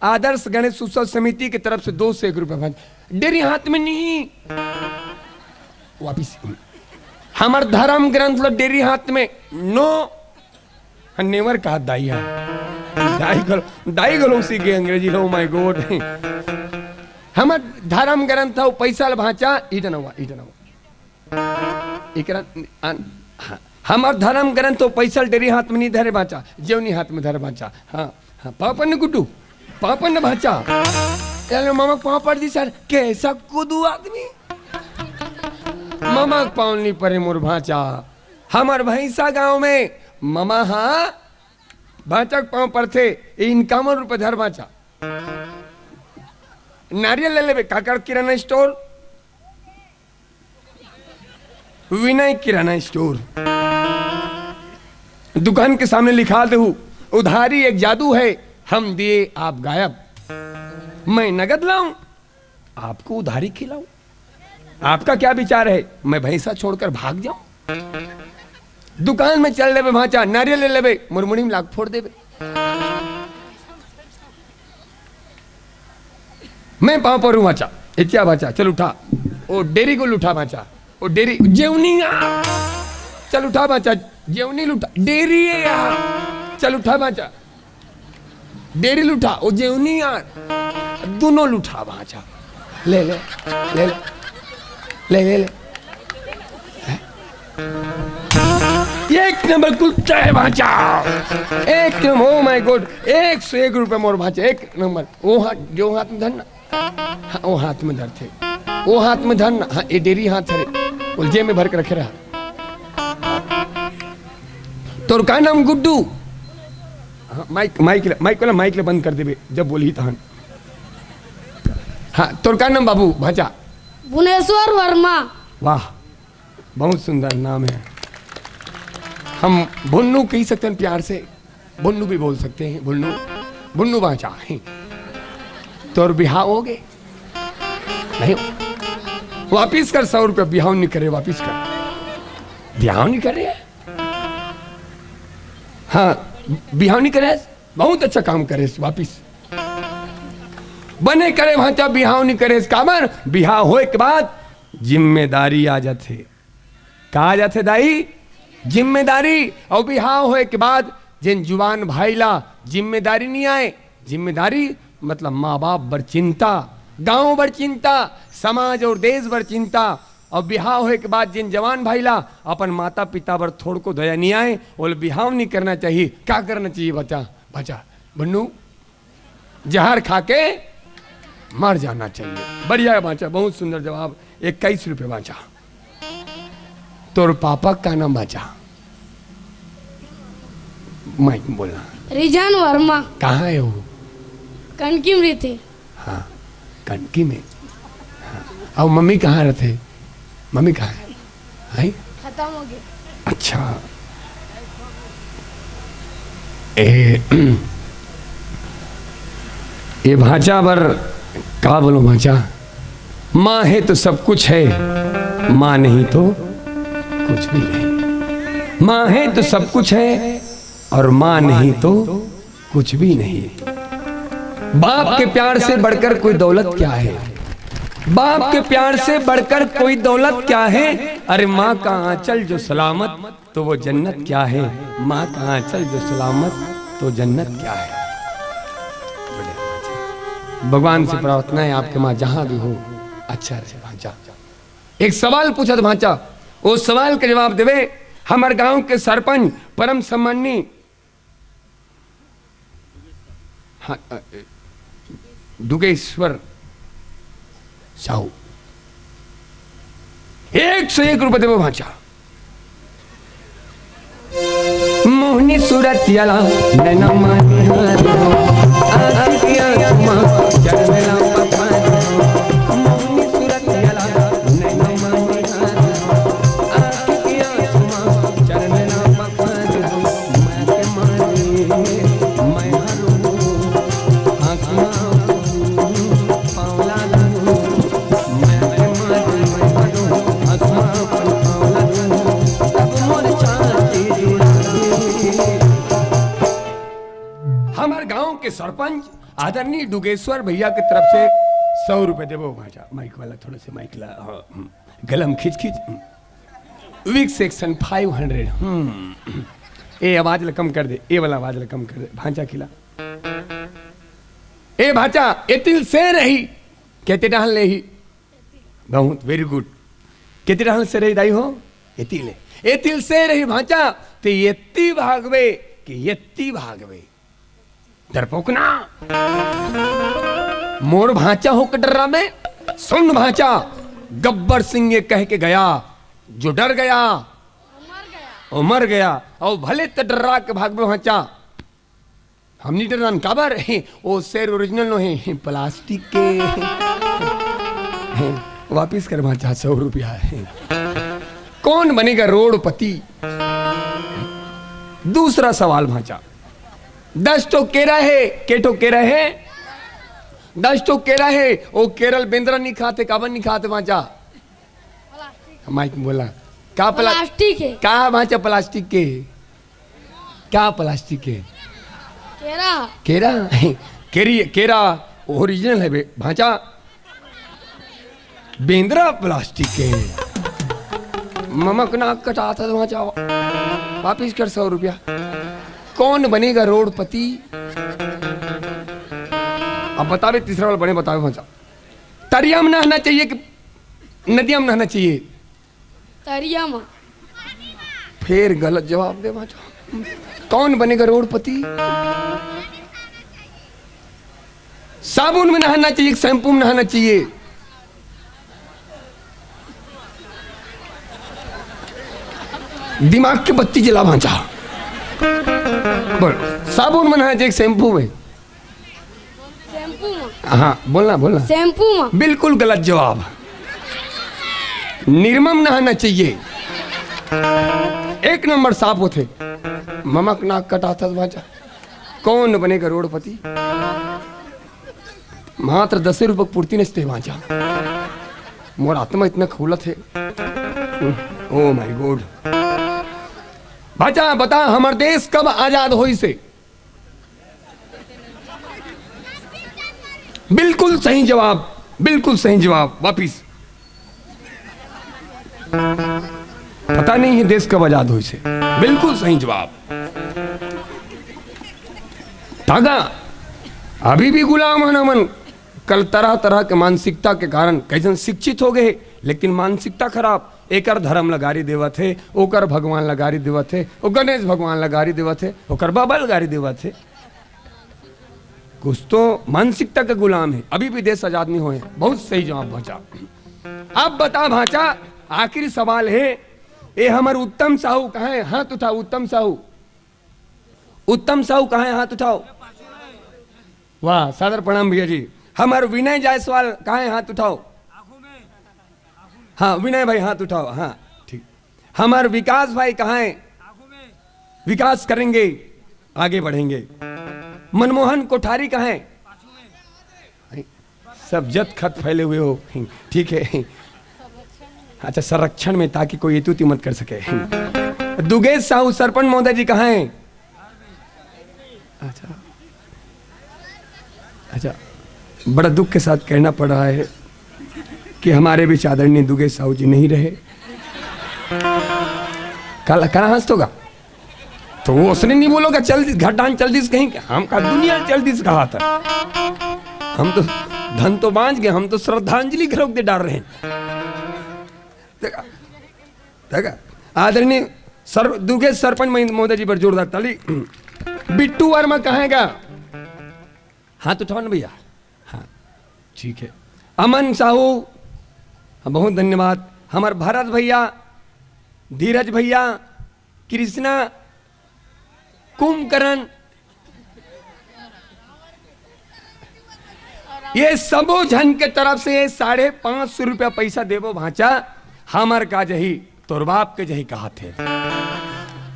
आदर्श गणेश उत्सव समिति की तरफ से 201 रुपया भांचा डेरी हाथ में नहीं वापिस हमार धर्म ग्रंथ लो डेरी हाथ में नो नेवर कहा दाइया दाई गलो सी के अंग्रेजी लो माय गॉड हमार धर्म ग्रंथ था पैसा भांचा इटनवा एकरा हमार धर्म ग्रंथ तो पैसा डेरी हाथ में नहीं धरे भांचा जेवनी हाथ में धरे भांचा हाँ हाँ पापन ने गुड्डू पापन ने भांचा यार मामा पाँव पड़ दी सर कैसा कूदू आदमी मामा पाँव नहीं पड़े मोर भांचा हमार भैंसा गांव में मामा हाँ भांचा पाँव पर थे 51 रुपए धर भांचा नारियल ले लेबे काकर किराना स्टोर, विनय किराना स्टोर। दुकान के सामने लिखा दे उधारी एक जादू है, हम दिए आप गायब। मैं नगद लाऊं आपको उधारी खिलाऊं, आपका क्या विचार है? मैं भैंसा छोड़कर भाग जाऊं? दुकान में चल लेबे भांचा, नारियल ले लेबे, मुरमुड़ी में लाख फोड़ देबे। मैं पाँव पर हूं भांचा, क्या भांचा चल उठा, ओ डेरी को लुठा भांचा, ओ डेरी जेवनी चल उठा भांचा, जेवनी लुठा, डेरी है यार चल उठा भांचा, डेरी लुठा, ओ जेवनी यार दोनों लुठा भांचा, ले ले ले ले ले ले, ले। एक नंबर कुत्ता है भांचा, एक नंबर। ओ माय गॉड, 101 रुपए मोर भांचा, एक नंबर। वो हाथ जो हाथ में धरना, हाँ वो हाथ में धर थे, वो हाथ में धरना, हाँ ये डेरी हाथ है, वो जेब में भर के रखे रहा। तो का नाम गुड्डू, हाँ माइक माइक माइक वाला माइक ले बंद कर देबे जब बोली तहन। हाँ तोर का नाम बाबू भांचा? भुवनेश्वर वर्मा। वाह बहुत सुंदर नाम है। हम भुन्नू कह सकते हैं प्यार से, भुन्नू भी बोल सकते हैं, भुन्नू भुन्नू भांचा है। तोर बिहाव हो गए नहीं? वापिस कर 100 रुपया, बिहाव नहीं करे वापिस कर, बिहाव नहीं करे। हाँ बिहाव नहीं करे, बहुत अच्छा काम करे वापिस बने करे भांचा, बिहाव नहीं करे कामर। बिहाव होए के बाद जिम्मेदारी आ जाते, कहा आ जाते दाई जिम्मेदारी। और बिहाव होए के बाद जिन जुबान भाईला जिम्मेदारी नहीं आए, जिम्मेदारी मतलब माँ बाप बर चिंता, गांव बर चिंता, समाज और देश बर चिंता। और बिहाव होए के बाद जिन जवान भाईला अपन माता पिता बर थोड़ को दया नहीं आए, बोले बिहाव नहीं करना चाहिए। क्या करना चाहिए बच्चा? बच्चा बन्नू जहर खा के मर जाना चाहिए। बढ़िया बाचा, बहुत सुंदर जवाब। 21 रुपये बाचा। तोर पापा का नाम बाचा? माइक बोलना। रिजान वर्मा। कहाँ है वो? कनकी में रहते। हाँ कनकी में। हाँ। और मम्मी कहाँ रहते? मम्मी कहाँ है? खत्म हो गया। अच्छा ये भाचा बर का बोलो भाचा? माँ है तो सब कुछ है, माँ नहीं तो कुछ भी नहीं। माँ है तो सब कुछ है और माँ नहीं तो कुछ भी नहीं। बाप के प्यार से बढ़कर कोई दौलत क्या है? बाप के प्यार से बढ़कर कोई दौलत क्या है? अरे माँ का आंचल जो सलामत तो वो जन्नत क्या है? माँ का आंचल जो सलामत तो जन्नत क्या है? भगवान से प्रार्थना है आपके माँ जहां भी हो अच्छा रहे भांचा। एक सवाल पूछा था भांचा, वो सवाल का जवाब देवे हमारे गांव के सरपंच परम सम्माननीय डुगेश्वर साहू। 101 रुपए देवे भांचा। मोहनी सूरत याला नैना मानी हारो आखियां तुमा चरमेला पखारो। मोहनी सूरत याला नैना मानी हारो आखियां तुमा चरमेला पखारो। मैं के मानी मैं हारो आखियां पावला लो। मैं के मानी मैं हारो आखियां पावला लो। तब मोर चाहती जुड़ा हमारे गांव के सरपंच आदरणीय डुगेश्वर भैया की तरफ से 100 रुपए देवो भाजा। माइक वाला थोड़ा से माइक ला, गलम खींच खींच। Week section 500। ए आवाज ला कम कर दे, ए वाला आवाज ला कम कर दे। भांचा खिला ए भाचा एतिल से रही कहते डाल ले ही बहुत वेरी गुड। कहते डाल से रही दाई हो एतिल एतिल से रही भांचा ते येत्ती भागवे कि येत्ती भागवे। डरपोक ना मोर भांचा हो डर्रा में। सुन भांचा गब्बर सिंह ये कह के गया, जो डर गया वो मर गया। और भले तो डर्रा के भाग में भांचा हमनी डरन काबर वो शेर ओरिजिनल नो है प्लास्टिक के वापिस कर भाचा 100 रुपया है। कौन बनेगा रोडपति? दूसरा सवाल भाचा 10 तो केरा है, केटो केरा है 10 तो केरा है। वो केरल बेंद्रा नहीं खाते, काबर नहीं खाते भाचा? माइक में बोला का प्लास्टिक है। का भाचा प्लास्टिक के? क्या प्लास्टिक के? केरा केरा केरी केरा ओरिजिनल है भाचा, बेंद्रा प्लास्टिक के। ममक नाक कटाता था भाचा, वापिस कर 100 रुपया। कौन बनेगा रोडपति? अब बतावे तीसरा वाला बने बतावे भाचा। तरिया में नहाना चाहिए कि नदिया में नहाना चाहिए? तरिया में। फिर गलत जवाब दे भाचा। कौन बनेगा रोडपति? साबुन में नहाना चाहिए, शैम्पू में नहाना चाहिए? दिमाग की बत्ती जला भांचा। बोल, साबुन में नहाना चाहिए, शैम्पू में? शैम्पू में। हाँ बोलना बोलना। शैम्पू में। बिल्कुल गलत जवाब। निर्मम नहाना चाहिए, 1 नंबर साफ होते। ममक नाक कटाता भांचा। कौन बनेगा रोडपति? मात्र 10 रुपये पूर्ति नचते भांचा। मोर आत्मा इतना खुलत है। Oh my God. भाचा बता हमार देश कब आजाद हुई से? बिल्कुल सही जवाब, बिल्कुल सही जवाब। वापिस पता नहीं है देश कब आजाद हुई से। बिल्कुल सही जवाब। धागा अभी भी गुलाम है नमन। कल तरह तरह के मानसिकता के कारण कई जन शिक्षित हो गए, लेकिन मानसिकता खराब। एकर धर्म लगारी देवत है, ओकर भगवान लगारी देवत है, ओ गणेश भगवान लगारी देवत है, ओकर बाबा लगारी देवत है। कुछ तो मानसिकता के गुलाम है। अभी भी देश आजाद नहीं हुए। बहुत सही जवाब भाचा। अब बता भाचा, आखिरी सवाल है। ये हमार उत्तम साहू कहाँ है? हाथ उठाओ। उत्तम साहू, उत्तम साहू कहाँ है? हाथ उठाओ। वाह, सादर प्रणाम भैया जी। हमारे विनय जायसवाल कहाँ है? हाथ उठाओ। हाँ विनय भाई हाथ उठाओ। हाँ ठीक। हमारे विकास भाई कहाँ है? विकास करेंगे, आगे बढ़ेंगे। मनमोहन कोठारी कहाँ है? सब जत खत फैले हुए हो। ठीक है, अच्छा संरक्षण में, ताकि कोई एतुती मत कर सके। दुगेश साहू सरपंच महोदय जी कहाँ हैं? अच्छा अच्छा, बड़ा दुख के साथ कहना पड़ रहा है कि हमारे बीच आदरणीय दुगेश साहू जी नहीं रहे। कल कहाँ हंस होगा तो वो उसने नहीं बोलोगा चल घटान चल दिस कहीं। हम का दुनिया चल दिस कहा था। हम तो धन तो बांझ गए, हम तो श्रद्धांजलि घरों दे डाल रहे हैं। देखा देखा, आदरणीय दुगेश सरपंच महोदय जी पर जोरदार ताली। बिट्टू वर्मा कहाँ है? हाथ उठाओ ना भैया। हाँ ठीक है। अमन साहू बहुत धन्यवाद। हमारे भरत भैया, धीरज भैया, कृष्णा, कुंभकर्ण, ये सबो जन के तरफ से 550 रुपया पैसा देवो भाचा। हमार का जही तोर बाप के जही कहा थे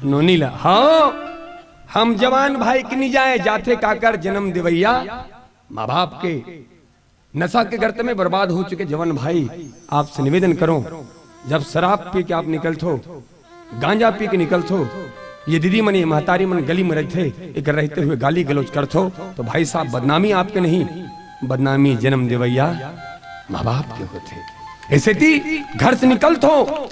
नोनीला। हाँ हम जवान भाई के नहीं जाए जाते काकर जन्म देवैया। माँ बाप के नशा के गर्त में बर्बाद हो चुके जवान भाई, आपसे निवेदन करो, जब शराब पी के आप निकलते हो, गांजा पी के निकलते हो, ये दीदी मन ये महतारी मन गली में रहते एक रहते हुए गाली गलौज करते हो, तो भाई साहब बदनामी आपके नहीं, बदनामी जन्म देवैया माँ बाप के होते। ऐसे थी घर से निकलते हो,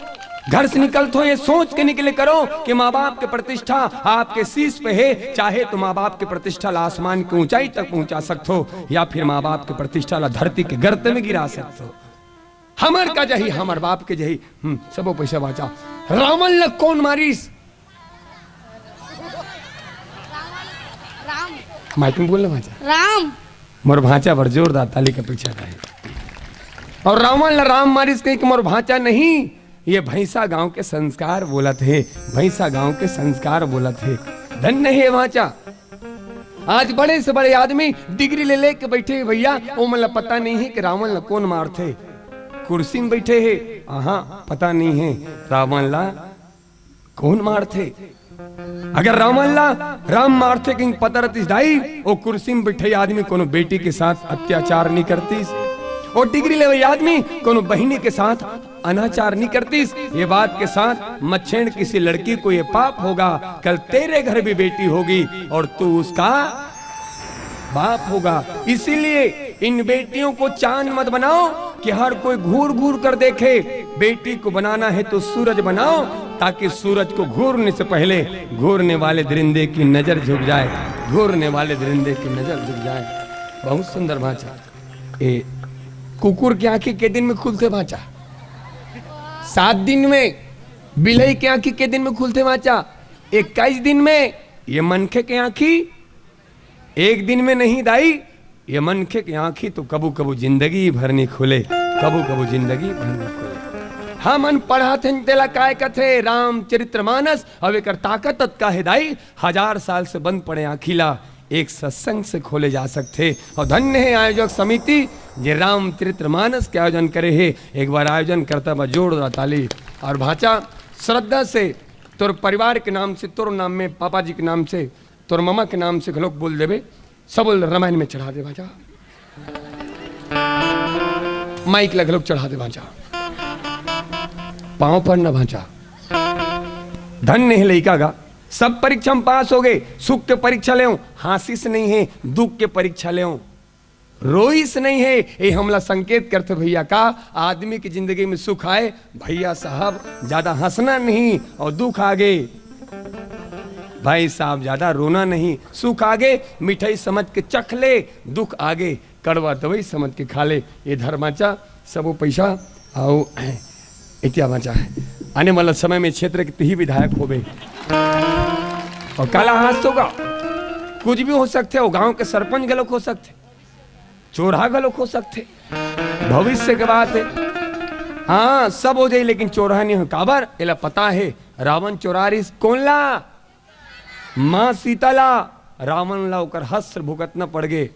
घर से निकलते हो ये सोच के निकले करो कि माँ बाप के प्रतिष्ठा आपके शीश पे है। चाहे तो माँ बाप के प्रतिष्ठा ला आसमान की ऊंचाई तक पहुंचा सकते हो, या फिर माँ बाप के प्रतिष्ठा ला धरती के गर्त में गिरा सकते हो। हमर का जही हमर बाप के जही सबो पैसा बाचा। रावण ल कौन मारिस? राम। माइक में बोलना भाचा। राम। मोर भाचा पर जोरदार ताली का पीछा है। और रावण ल राम मारिस कहीं मोर भाचा नहीं, ये भैंसा गांव के संस्कार बोलत है, भैंसा गांव के संस्कार बोलत है। धन्य है भाचा। आज बड़े से बड़े आदमी डिग्री ले लेके बैठे भैया, वो मतलब पता नहीं है कि रावण ला कौन मार थे। कुर्सी में बैठे है, हाँ पता नहीं है रावण ला कौन मार थे। अगर रावण ला राम मारते कि पता रहती ढाई, वो कुर्सी में बैठे आदमी कोनो बेटी के साथ अत्याचार नहीं करती, और डिग्री ले आदमी कोनो बहिनी के साथ अनाचार नहीं करती। ये बात के साथ मच्छेड़ किसी लड़की को ये पाप होगा, कल तेरे घर भी बेटी होगी और तू उसका बाप होगा। इसीलिए इन बेटियों को चांद मत बनाओ कि हर कोई घूर घूर कर देखे। बेटी को बनाना है तो सूरज बनाओ, ताकि सूरज को घूरने से पहले घूरने वाले दरिंदे की नजर झुक जाए, घूरने वाले दरिंदे की नजर झुक जाए। बहुत सुंदर भाषा। ए कुकुर की आंखें के दिन में खुलते भाषा, 7 दिन में। बिलाई की आंखें के दिन में खुलते भाषा, 21 दिन में। ये मनखे की आंखी एक दिन में नहीं दाई, ये मनखे की आंखी तो कबू कबू जिंदगी भर नहीं खुले, कबू कबू जिंदगी भर नहीं खुले। हम अन पढ़ा थे तेला काय कथे रामचरितमानस, अब एक ताकत का हिदाई 1000 साल से बंद पड़े आखिला एक सत्संग से खोले जा सकते। और धन्य है आयोजक समिति जे रामचरितमानस के आयोजन करे है। एक बार आयोजन करता बा जोड़ ताली। और भाचा श्रद्धा से तोर परिवार के नाम से, तोर नाम में, पापा जी के नाम से, तोर ममा के नाम से लोग बोल देवे, सब रामायण में चढ़ा दे भाचा, माइक लग लोग चढ़ा दे भाचा, पांव पर न भाचा। धन्य है लड़का का, सब परीक्षा में पास हो गए। सुख के परीक्षा ले, हासिस नहीं है, दुख के परीक्षा ले, रोइस नहीं है। ये हमला संकेत करते भैया का आदमी की जिंदगी में सुख आए भैया साहब ज्यादा हंसना नहीं, और दुख आगे भाई साहब ज्यादा रोना नहीं। सुख आगे मिठाई समझ के चख ले, दुख आगे कड़वा दवाई समझ के खा ले। ये धर्माचा सब वो पैसा आओ इत्या बचा है। आने वाला समय में क्षेत्र के ही विधायक हो गए, और काला हाथ होगा, कुछ भी हो सकते हो। गांव के सरपंच गलत हो सकते, चोरा गलत हो सकते, भविष्य के बात है। हाँ सब हो जाए, लेकिन चोरा नहीं हो। काबर एला पता है रावण चोरारिस कौन ला, मां सीता ला। रावण ला ओकर हस्त्र भुगतना पड़ गए।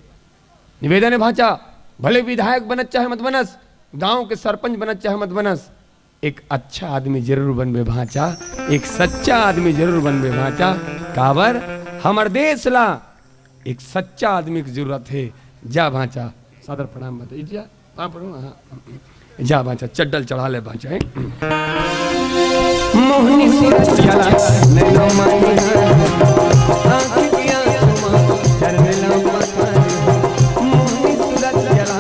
निवेदन है भाचा, भले विधायक बनत चाहे मत बनस, गांव के सरपंच बनत चाहे मत बनस, एक अच्छा आदमी जरूर बनबे भाचा, एक सच्चा आदमी जरूर बनबे भाचा। काबर हमर देश ला एक सच्चा आदमी की जरूरत है। जा भाचा सादर प्रणाम बता जा भाचा, चड्डल चढ़ा ले भाचा है। मोहनी सूरज चला नैनो माई आंख की आंसू चलने लगा थारी, मोहनी सूरज चला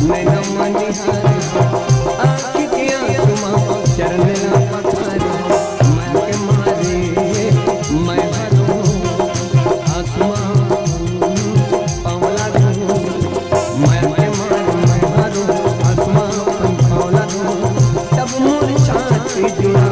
नैनो माई आंख की आंसू चलने लगा थारी। मैं के मारे मैं भरो आसमान पावला दूं, मैं के मारे मैं भरो आसमान पावला दूं। तब मोर छाती जुड़ा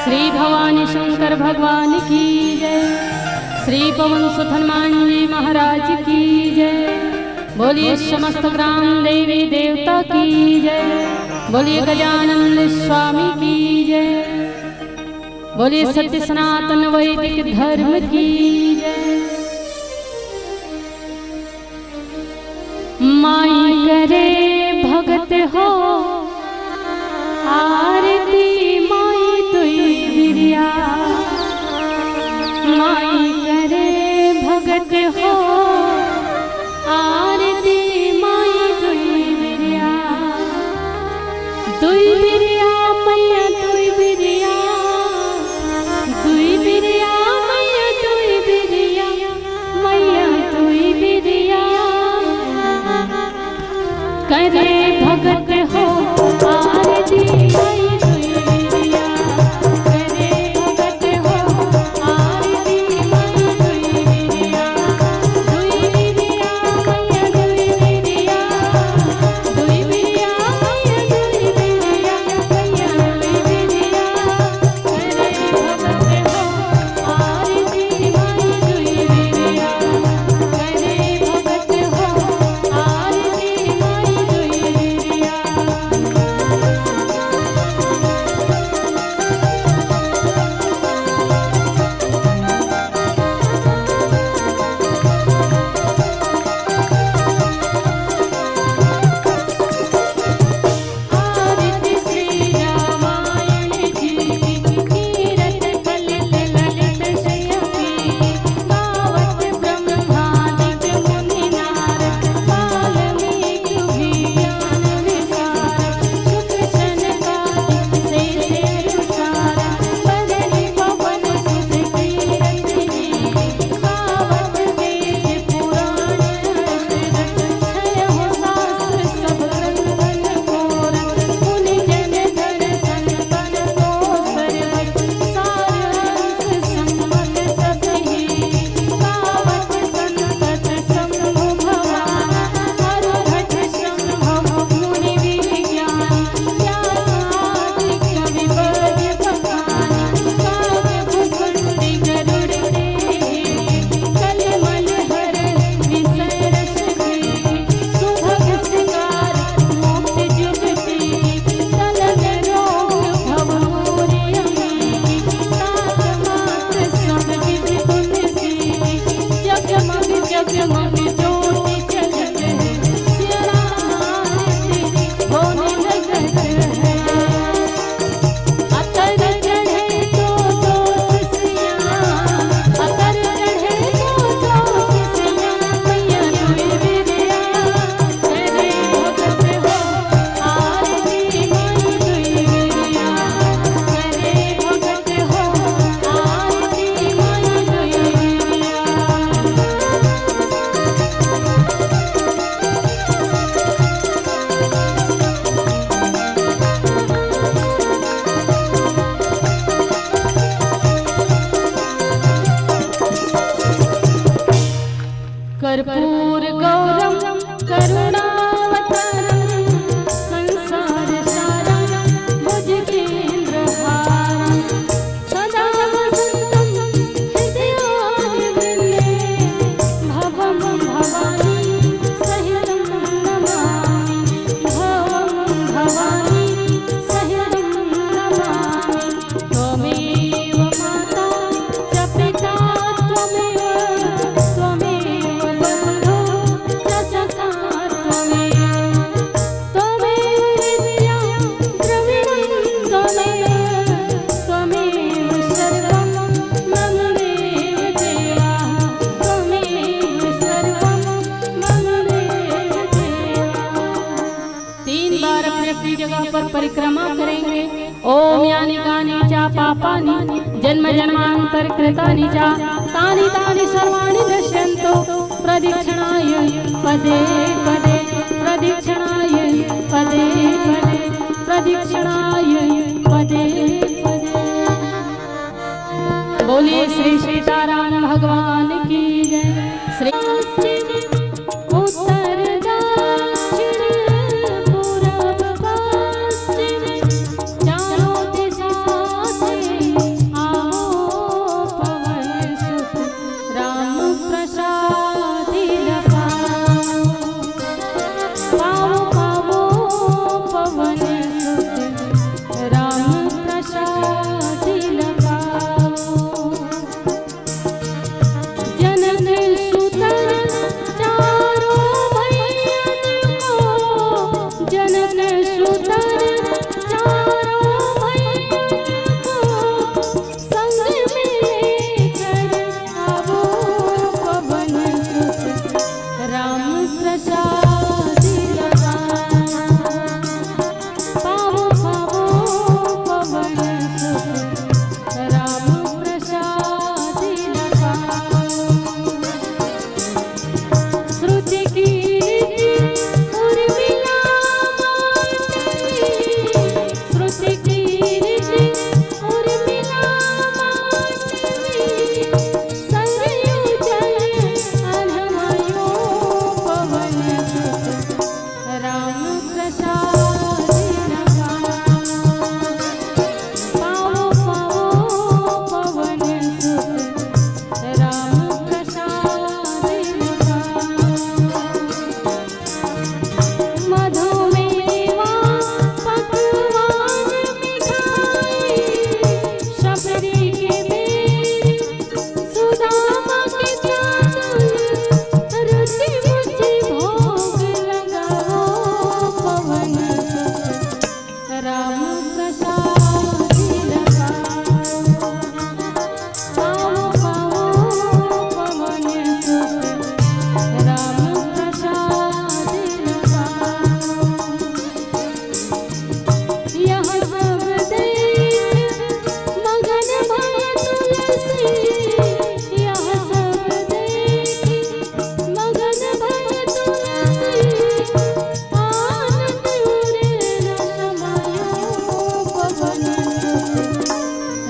श्री भवानी शंकर भगवान की जय, श्री पवन सुत हनुमान जी महाराज की जय। बोलिए समस्त ग्राम देवी देवता की जय, बोलिए गजानन स्वामी की जय, बोलिए सत्य सनातन वैदिक धर्म की जय। माई करे भगत हो आरती, माई तुई बिरिया, माई करे भगत हो आरती, माई तुई बिरिया, तुई बिरिया मैया तुई बिरिया, तुई बिरिया मैया तुई बिरिया, मैया तुई बिरिया। पापानि जन्म जन्मांतर कृतानि च तानि तानि सर्वाणि नश्यन्तु प्रदक्षिणाय पदे पदे प्रदक्षिणाय पदे पदे प्रदक्षिणाय पदे पदे। बोलिए श्री सीताराम भगवान की जय। श्री उत्तर दक्षिण पूरब पश्चिम चारों दिशा से आओ पवन सुत राम प्रसादि पाओ पाओ पवन सुत राम प्रसादि जनक सुतन चारों भैयन को जनक सुतन चारों भैयन को संग में लेकर आवो पवन सुत राम प्रसादि पाओ पाओ पवन सुत राम प्रसादि श्रुति कीर्ति उर्मिला माधवी श्रुति कीर्ति उर्मिला माधवी सरयू जल अनमयो पवन सुत राम प्रसादि पाओ पाओ पवन सुत राम प्रसादि मधुमेवा पकवान मिठाई शबरी के बेर सुदामा के चांदन रुचि मुचि भोग लगाओ पवन सुत राम प्रसादि पाओ पाओ पवन सुत राम प्रसादि यह सब देख मगन भय तुलसी यह सब देख मगन भय तुलसी आनंद उरे न समायो पवन सुत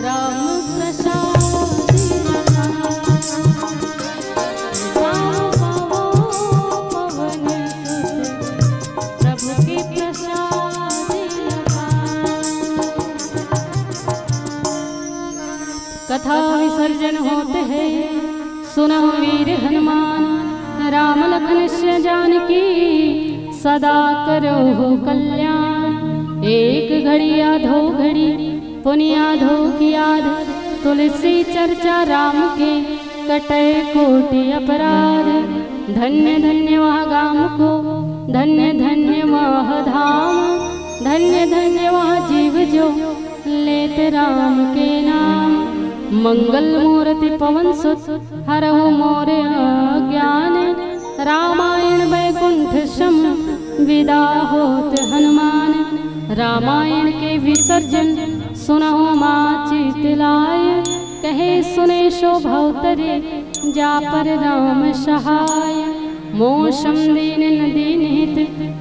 राम प्रसादि पाओ पाओ पवन सुत प्रभु की प्रसादि कथा विसर्जन होते हैं सुनो वीर हनुमान राम लखन से जानकी सदा करो हो कल्याण। एक घड़ी आधो घड़ी पुनिया धो की याद तुलसी चर्चा राम के कटे कोटि अपराध। धन्य धन्य वह गाम को धन्य धन्य वह धाम धन्य धन्य वह जीव जो लेते राम के नाम। मंगल मूर्ति पवन सुत हरहु मोर अज्ञान रामायण वैकुंठ सम विदा होत हनुमान। रामायण के विसर्जन सुनहु माँ चितलाय कहे सुने शोभवतरे जा पर राम सहाय। मोशम दीन दीन हित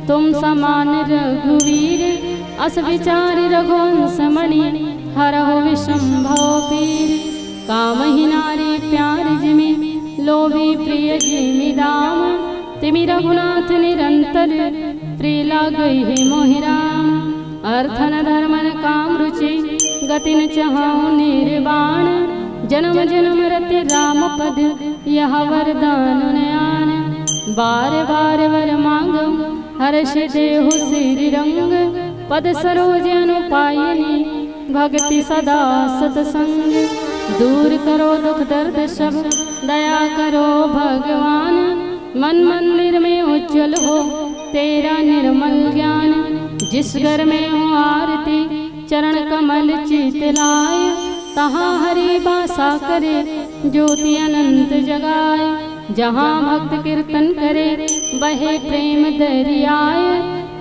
तुम समान रघुवीर अस विचारि रघुवंश मणि हरहु विषंभव पीर। कामहि नारी प्यार जिमि लोभी प्रिय जिमि दाम तिमि रघुनाथ निरंतर प्रिय लागई है मोहि राम। अर्थन धर्मन काम रुचि गतिन चाहु निर्वाण जन्म जन्म रति राम पद यह वरदान नयान। बार बार वर मांगो हर्ष देहु श्री रंग पद सरोज अनुपायनी भक्ति सदा सतसंग। दूर करो दुख दर्द सब दया करो भगवान मन मंदिर में उज्जवल हो तेरा निर्मल ज्ञान। जिस घर में हो आरती चरण कमल चितलाय तहाँ हरि भाषा करे ज्योति अनंत जगाए। जहाँ भक्त कीर्तन करे बहे प्रेम दरियाए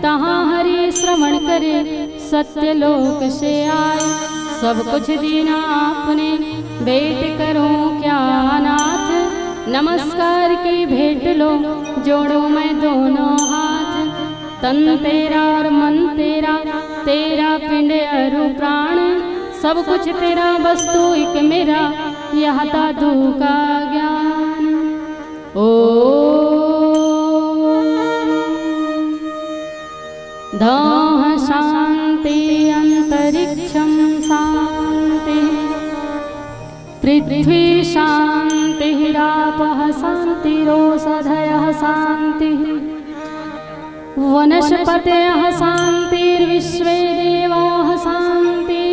तहाँ हरि श्रवण करे सत्य लोक से आए। सब कुछ दीना आपने, भेंट करूं क्या नाथ। नमस्कार की भेंट लो, जोड़ो मैं दोनों हाथ। तन तेरा और मन तेरा, तेरा पिंड अरु प्राण, सब कुछ तेरा वस्तु एक मेरा, यह दादू का ज्ञान। ओ दाह शांति अंतरिक्षम शांति, पृथ्वी शांतिरापः शांतिरोषधयः शांतिः, वनस्पतयः शांतिर्विश्वे देवाः शांति,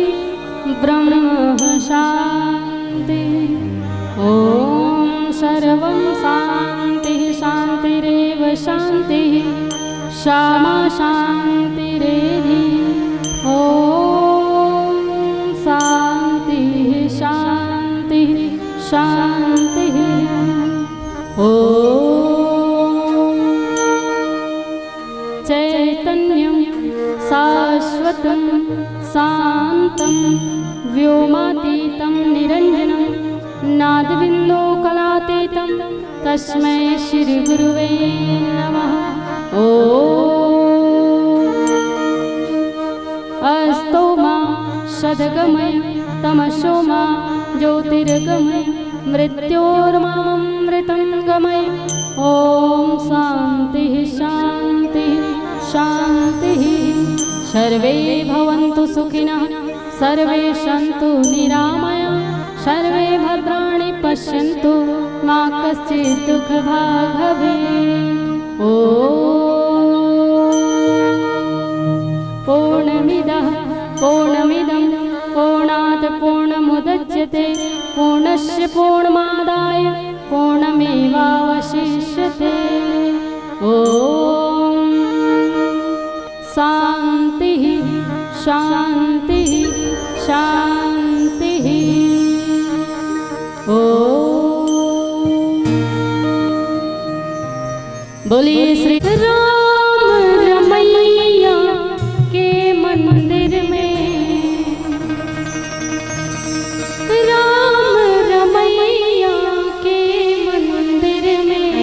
ब्रह्म शांति। ॐ सर्वं शांतिः शांतिरेव शांतिः, श्यामा शांतिरेधि। ॐ शांतिः शांतिः शांतिः। ॐ चैतन्यं शाश्वतं शान्तं व्योमातीतं निरञ्जनं, नादबिन्दो कलातीतं, तस्मै श्री गुरुवे नमः। अस्तो मा सद्गमय तमसो मा ज्योतिर्गमय, मृत्योर्मामृतं गमय। ॐ शान्तिः शान्तिः शान्तिः। सर्वे भवन्तु सुखिनः, सर्वे सन्तु निरामया, सर्वे भद्राणि पश्यन्तु, मा कश्चित् दुःखभाग् भवेत्। ॐ पूर्णमिदः पूर्णमिदं पूर्णात् पूर्णमुदच्यते, पूर्णस्य पूर्णमादाय पूर्णमेवावशिष्यते। ॐ शान्तिः शान्तिः शान्तिः। ॐ बोलिए श्री राम रमैया के मंदिर में, राम रमैया के मंदिर में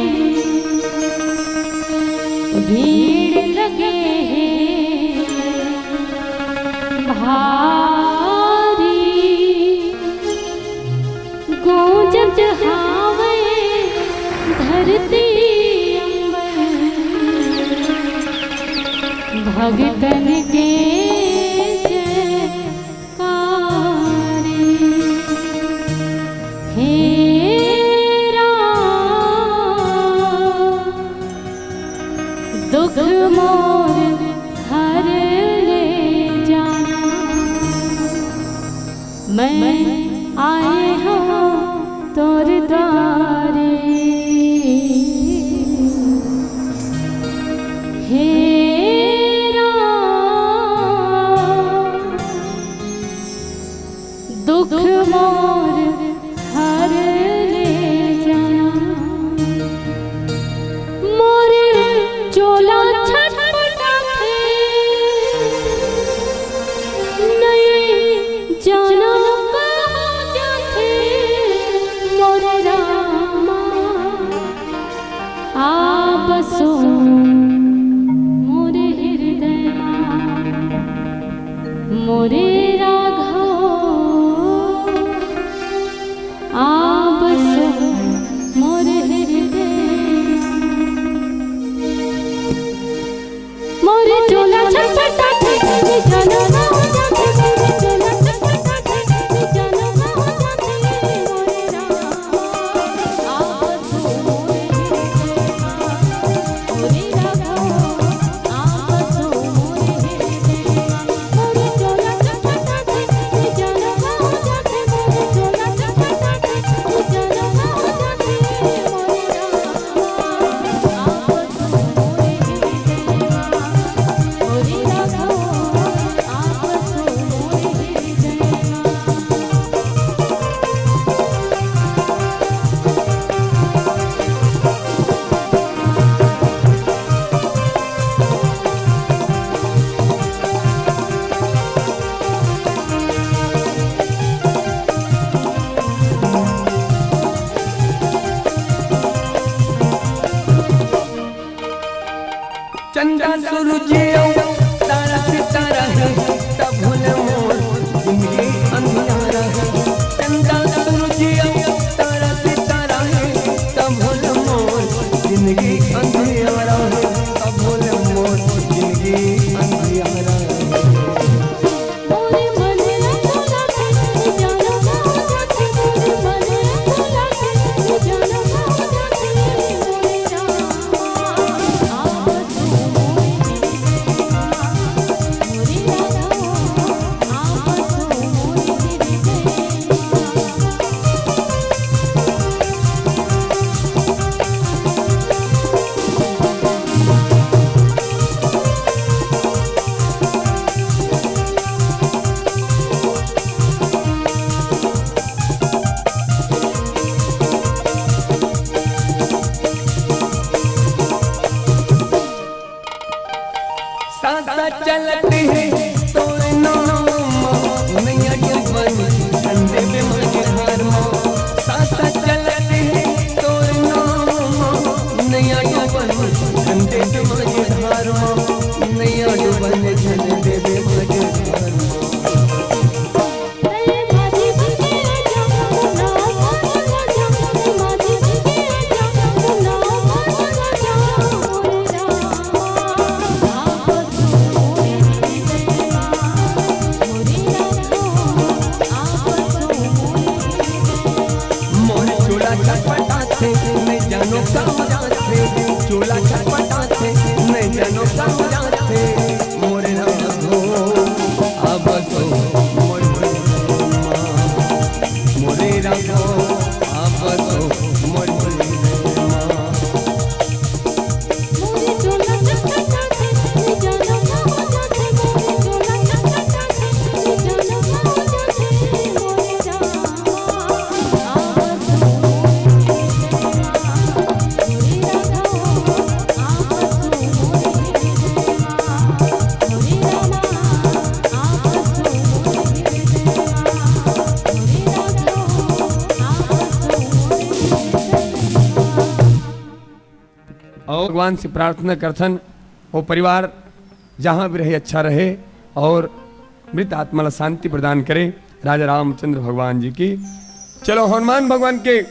भीड़ लगे हैं भारी, गूंजत हावे धरती भगतन के जयकारे। हे राम दुख मोर हर ले जाना, मैं आए हूँ तोर द्वारे। हे दुख मोर हर ले जाना, मोरे चोला छटपटाते, नहीं जाना कहाँ जाते। मोरे रामा आप सो मोरे हृदय मोरे राघव आप भगवान से प्रार्थना करथन वो परिवार जहाँ भी रहे अच्छा रहे और मृत आत्मा ला शांति प्रदान करे राजा रामचंद्र भगवान जी की। चलो हनुमान भगवान के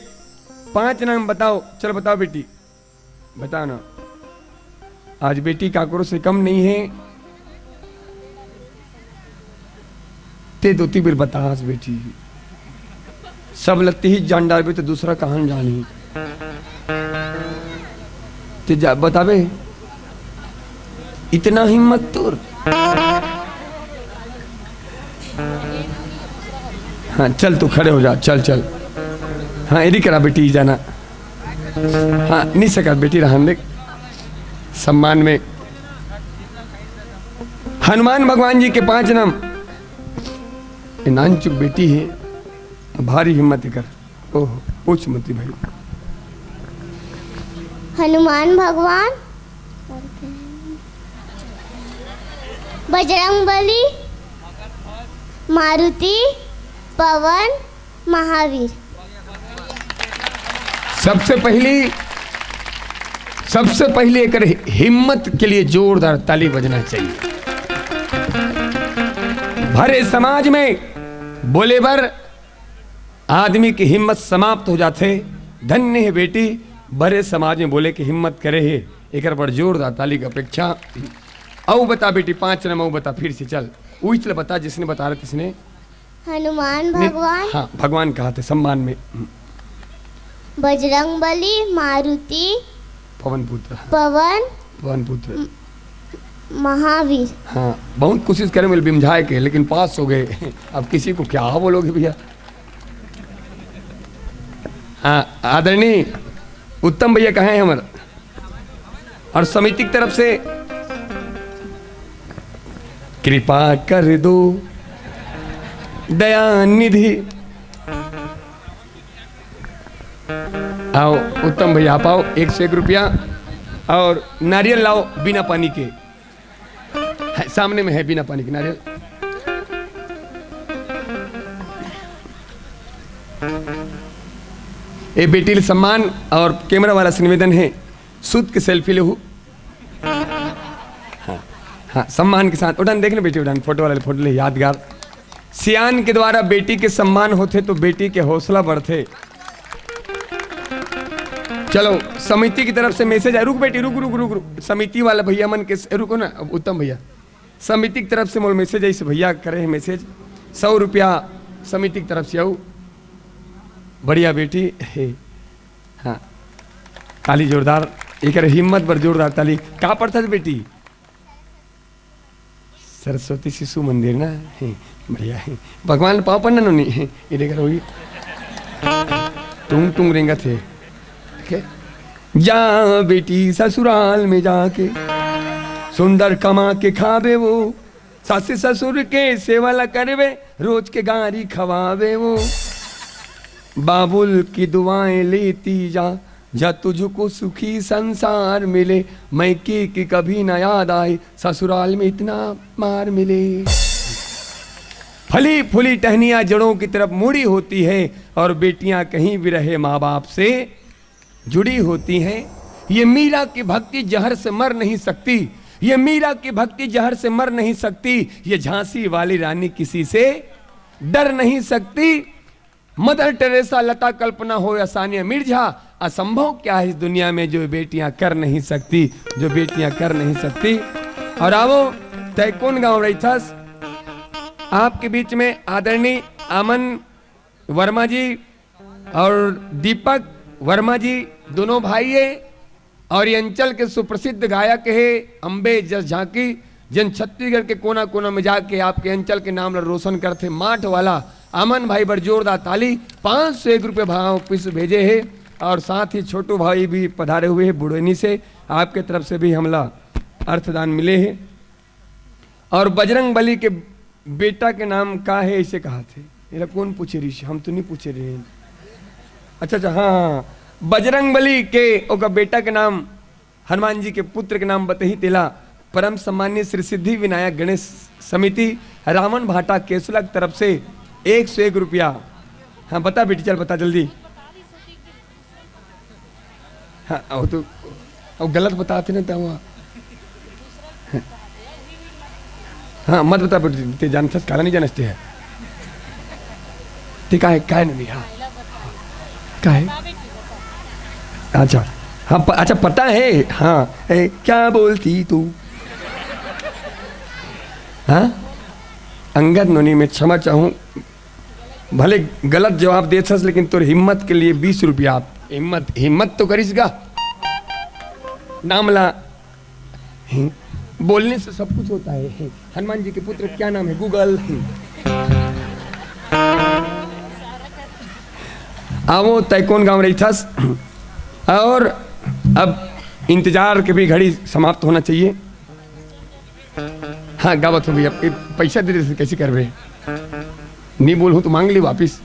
5 नाम बताओ। चलो बताओ बेटी, बताओ ना। आज बेटी काकरों से कम नहीं है। ते दोती बिर बतास बेटी सब लगती ही जान डाल तो दूसरा कहां जानी ते जा बतावे इतना हिम्मत तोर। हाँ चल तू खड़े हो जा, चल चल। हाँ यदि करा बेटी जाना। हाँ नहीं सका बेटी रहन दे सम्मान में। हनुमान भगवान जी के 5 नाम। नानचुक बेटी है, भारी हिम्मत कर। ओह पूछ मती भाई। हनुमान भगवान, बजरंगबली, मारुति, पवन, महावीर। सबसे पहले एक हिम्मत के लिए जोरदार ताली बजना चाहिए। भरे समाज में बोले भर आदमी की हिम्मत समाप्त हो जाते। धन्य है बेटी, भरे समाज में बोले कि हिम्मत करे है एक बड़ जोरदार ताली की अपेक्षा। औ बता बेटी 5 नाम औ बता फिर से चल। उछल बता जिसने बता रहे किसने। हनुमान भगवान, हाँ भगवान कहा थे सम्मान में। बजरंगबली, मारुति, पवन पुत्र, महावीर। हाँ बहुत कोशिश करें मिल बिमझाए के लेकिन पास हो गए। अब किसी को क्या बोलोगे भैया। हाँ आदरणीय उत्तम भैया कहे हैं हमारे और समिति की तरफ से कृपा कर दो दया निधि। आओ उत्तम भैया आप आओ। 101 रुपया और नारियल लाओ बिना पानी के। सामने में है बिना पानी के नारियल। ए बेटी ले सम्मान और कैमरा वाला से निवेदन है सूत के सेल्फी ले हो। हाँ हाँ सम्मान के साथ उड़ान देखने बेटी, उड़ान फोटो वाले फोटो ले यादगार। सियान के द्वारा बेटी के सम्मान होते तो बेटी के हौसला बढ़ते। चलो समिति की तरफ से मैसेज है। रुक बेटी रुक रुक रुक रुक। समिति वाला भैया मन के रुको ना उत्तम भैया। समिति की तरफ से मोल मैसेज है, इस भैया करे हैं मैसेज 100 रुपया समिति की तरफ से आओ। बढ़िया बेटी है। हाँ ताली जोरदार एक हिम्मत पर जोरदार ताली। कहाँ पढ़ता था बेटी? सरस्वती शिशु मंदिर ना है। बढ़िया है। भगवान पाँव पढ़ना नो नहीं है ये देखा होगी। टूंग टूंग रेंगा थे। जा बेटी ससुराल में जाके सुंदर कमा के खावे वो। सास ससुर के सेवा करवे रोज के गारी खवावे वो। बाबुल की दुआएं लेती जा जा तुझको सुखी संसार मिले। मैके की कभी न याद आए ससुराल में इतना मार मिले। फली फूली टहनियां जड़ों की तरफ मुड़ी होती है और बेटियां कहीं भी रहे माँ बाप से जुड़ी होती हैं। ये मीरा की भक्ति जहर से मर नहीं सकती। ये मीरा की भक्ति जहर से मर नहीं सकती। ये झांसी वाली रानी किसी से डर नहीं सकती। मदर टेरेसा, लता कल्पना हो या सानिया मिर्जा, असंभव क्या है इस दुनिया में जो बेटियां कर नहीं सकती, जो बेटियां कर नहीं सकती। और आओ तय कौन गाँव रही था आपके बीच में आदरणीय अमन वर्मा जी और दीपक वर्मा जी दोनों भाई है और ये अंचल के सुप्रसिद्ध गायक है अम्बे जस झांकी, जिन छत्तीसगढ़ के कोना कोना में जाके आपके अंचल के नाम रोशन करते। माठ वाला अमन भाई पर जोरदार ताली। 501 रुपये भाव पिस भेजे है और साथ ही छोटू भाई भी पधारे हुए हैं बुढ़नी से। आपके तरफ से भी हमला अर्थदान मिले हैं। और बजरंग बली के बेटा के नाम का है इसे कहा थे। मेरा कौन पूछे ऋषि, हम तो नहीं पूछे रहे। अच्छा अच्छा हाँ बजरंग बली के ओका बेटा के नाम हनुमान जी के पुत्र के नाम बतही तेला परम सम्मान्य श्री सिद्धि विनायक गणेश समिति रावण भाटा केसुला की तरफ से 101 रुपया। हाँ बता बेटी चल बता जल्दी। हाँ तो और गलत बताते ना तो हुआ। हाँ मत बता, ते जानते काला नहीं जानते है। ठीक है काय नहीं। हाँ क्या है? अच्छा हाँ अच्छा पता है। हाँ क्या बोलती तू? हाँ अंगद नोनी में क्षमा चाहूँ, भले गलत जवाब दे सस, लेकिन तोर हिम्मत के लिए 20 रुपया। आप हिम्मत तो करीसगा। नाम ला, बोलने से सब कुछ होता है। हनुमान जी के पुत्र क्या नाम है? गूगल। आओ तय कौन गाँव रही थस? और अब इंतजार के भी घड़ी समाप्त होना चाहिए। हाँ गावत हो भैया, पैसा दे दे कैसे कर रहे? नहीं बोलूँ तो मांग ली वापिस।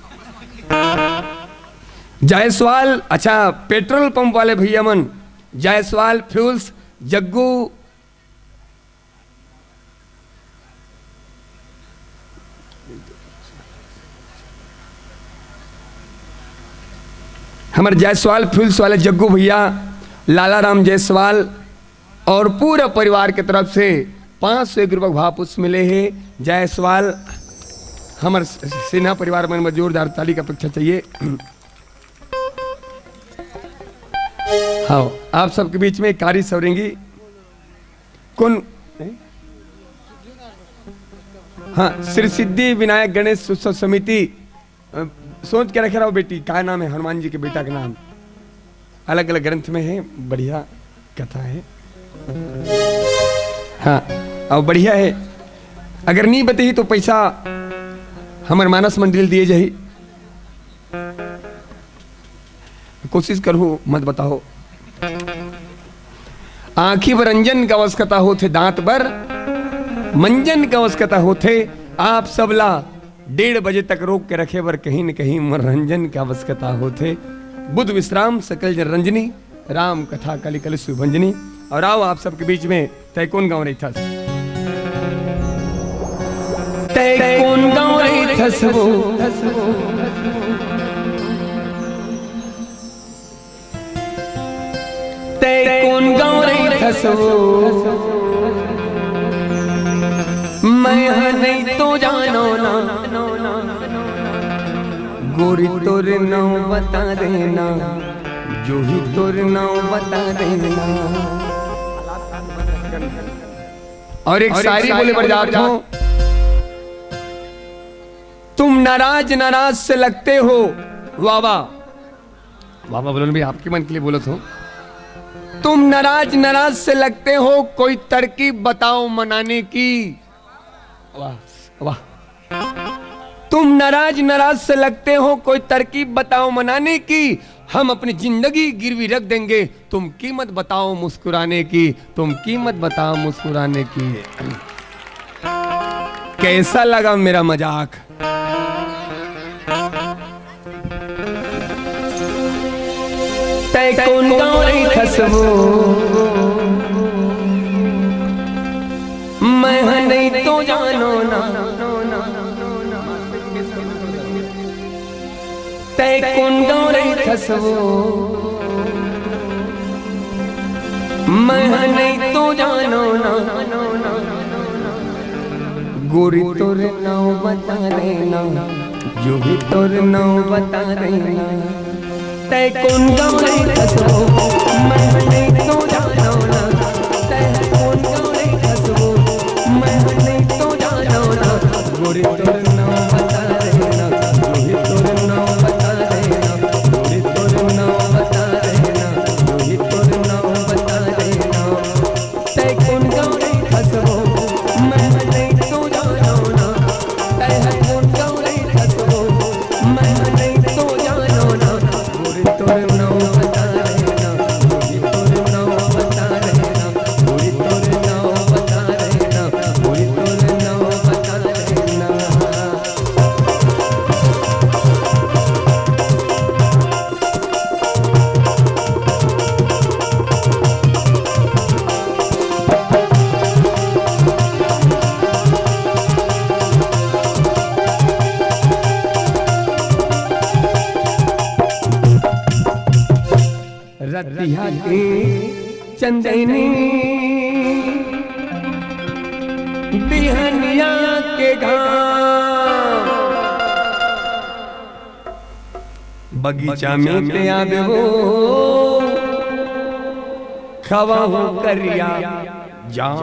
जायसवाल, अच्छा पेट्रोल पंप वाले भैया मन, जायसवाल फ्यूल्स, जग्गू हमारे जायसवाल फ्यूल्स वाले जग्गू भैया, लाला राम जायसवाल और पूरा परिवार की तरफ से 501 रुपये भापुष्प मिले हैं। जायसवाल हमारे सिन्हा परिवार में जोरदार ताली का अपेक्षा चाहिए। हाँ आप सबके बीच में कारी सवरेंगी कौन? हाँ श्री सिद्धि विनायक गणेश उत्सव समिति, सोच के रखे रहो बेटी, क्या नाम है? हनुमान जी के बेटा का नाम अलग अलग ग्रंथ में है, बढ़िया कथा है। हाँ और बढ़िया है। अगर नहीं बताई तो पैसा हमारे मानस मंदिर दिए जाही। कोशिश करूँ मत बताओ। आँखी पर रंजन का आवश्यकता होते, दांत पर मंजन का आवश्यकता होते। आप सबला 1:30 बजे तक रोक के रखे बर कहीं न कहीं मनोरंजन की आवश्यकता होते। बुध विश्राम सकल जन रंजनी, राम कथा कलि कलि सुभंजनी। और आओ आप सबके बीच में तय कौन गाँव रही था? तय कौन गाँव रही थस वो, तय कौन गाँव रही थस वो, मैं नहीं तो जानो ना, गोरी तोर नाम बता देना, जो ही तोर नाम बता देना। और एक शायरी बोले बरजात हूं, तुम नाराज नाराज से लगते हो। वावा वावा बोलो भाई, आपके मन के लिए बोलो तो। तुम नाराज नाराज से लगते हो, कोई तरकीब बताओ मनाने की। वाह वाह। तुम नाराज नाराज से लगते हो, कोई तरकीब बताओ मनाने की। हम अपनी जिंदगी गिरवी रख देंगे, तुम कीमत बताओ मुस्कुराने की। तुम कीमत बताओ मुस्कुराने की। कैसा लगा मेरा मजाक? तय कौन गाँव रही खसबो, मैं नहीं तो जानो ना। तय कौन गाँव रही खसबो, मैं नहीं तो जानो ना। गोरी तोरे नाम बता देना, जो भी तोरे नाम बता देना। तय कौन गाँव रही खसबो, मैं नहीं तो जानो ना। तय कौन गाँव रही खसबो, मैं नहीं तो जानो ना। गोरी तोरे नाम बता देना, जो भी तोरे नाम बता देना। गोरी तोरे नाम बता देना, जो भी तोरे नाम बता देना। तय कौन गाँव रही खसबो, मैं नहीं तो जानो ना। तय कौन गाँव रही खसबो, मैं नहीं तो जानो ना। गोरी तोरे नाम बता देना, जो भी तोरे नाम बता देना। गोरी तोरे नाम बता देना, गोरी तोरे नाम बता देना। रतिया के चंदनी बिहनिया के घाम बगीचा में ते आवे वो खवा हो करिया जान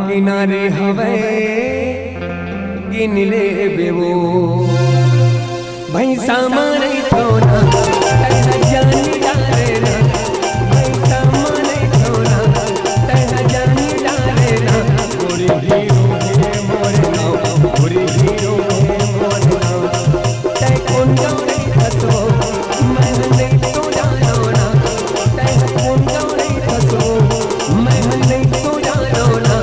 किनारे हवे गिन ले बेवो भैंसा मारे थोना तेरा जानी डाले ना भैंसा मारे थोना तेरा जानी डाले ना मोरे हीरो है मोरे नाव मोरे हीरो है मोरे नाव ते कौन गौरे हसो मैं नहीं तो जानो ना ते कौन गौरे हसो मैं नहीं तो जानो ना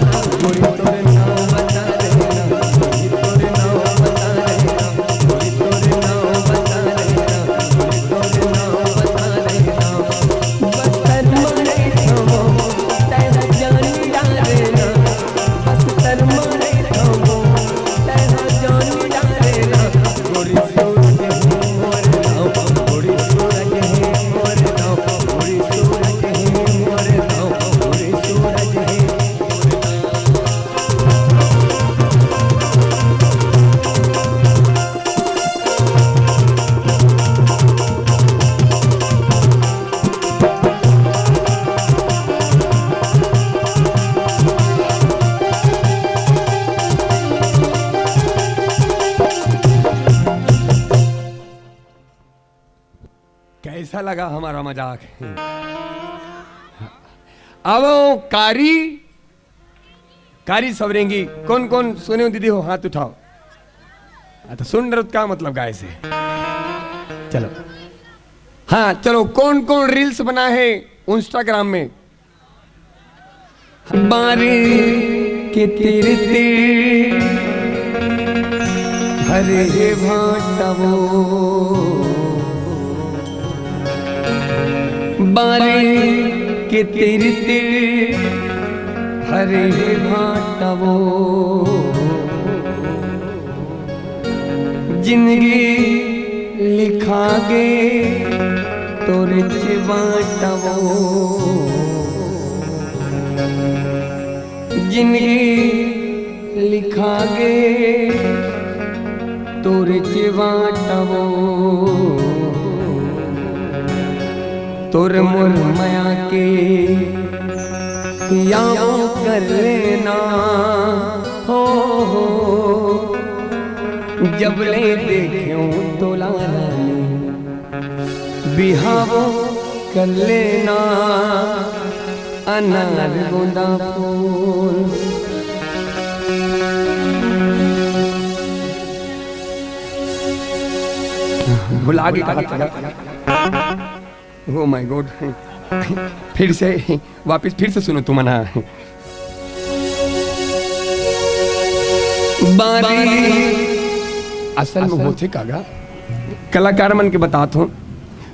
कैसा लगा हमारा मजाक? अब कारी सवरेंगी कौन कौन सुने हो दीदी हो हाथ उठाओ। तो सुन रहे क्या मतलब गाय से? चलो हाँ चलो कौन कौन रील्स बना है इंस्टाग्राम में? बारे के तेरे तेरे हरे भाटवो बारे के तेरे तेरे हरे भाटवो जिंदगी लिखा गे तोरे बाटवो जिंदगी लिखा गे तोरे बाटवो तोर मोर माया के याद कर लेना हो जब ले देखूं तो लाला बिहावो कर लेना अनार गोंदा फूल। भुला के कहा चला। ओ माय गॉड फिर से वापस फिर से सुनो तुम ना। बारी असल में होते कागा कलाकार मन के बताता हूँ।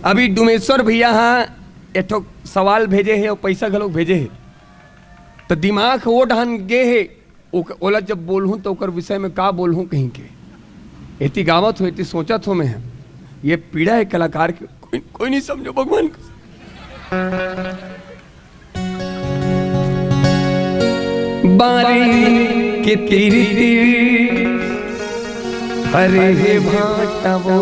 अभी डुमेश्वर भैया हाँ एठो सवाल भेजे है और पैसा घलोक भेजे है तो दिमाग वो ढान गे है ओला जब बोलूँ तो ओकर विषय में का बोलूँ कहीं के एती गावत हो एती सोचत हो मैं ये पीड़ा है कलाकार की कोई नहीं समझो भगवान को। बारी के तिर तिर हरे हे भाटवो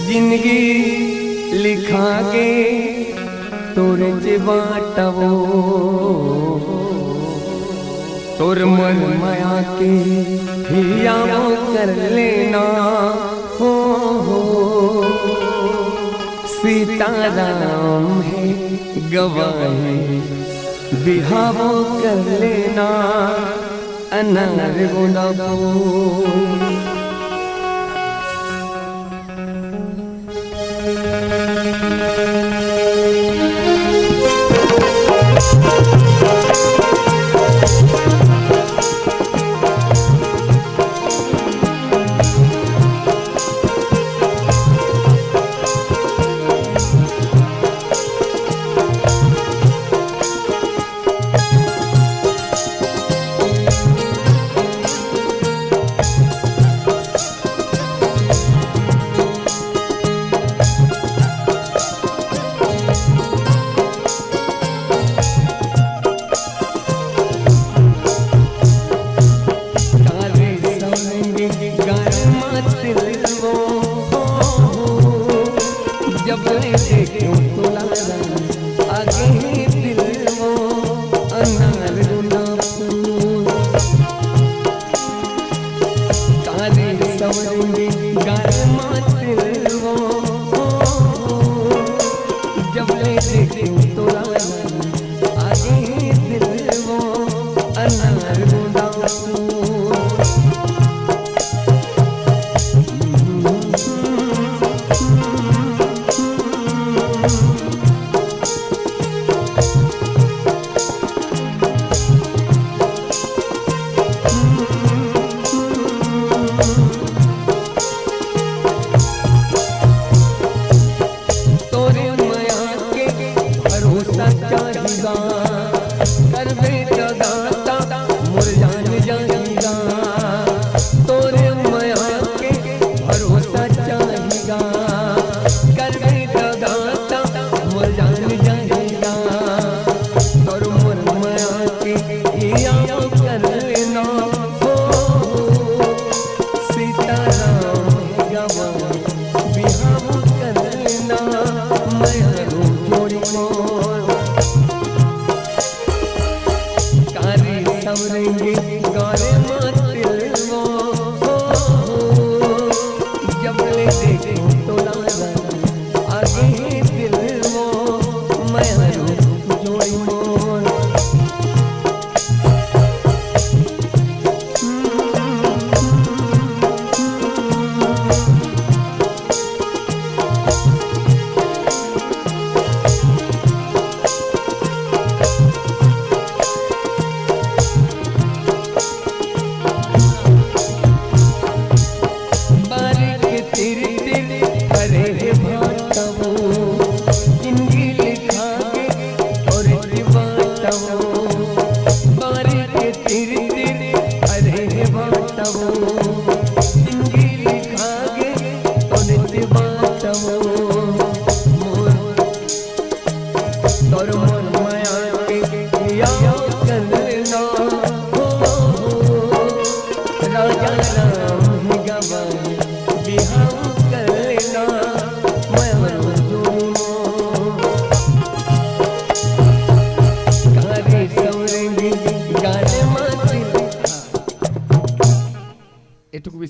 जिंदगी लिखा के तोरे जे बाटवो तोर मन माया के हियावो कर लेना हो सीताराम है गवाही बिहावो कर लेना अनार गुलाबो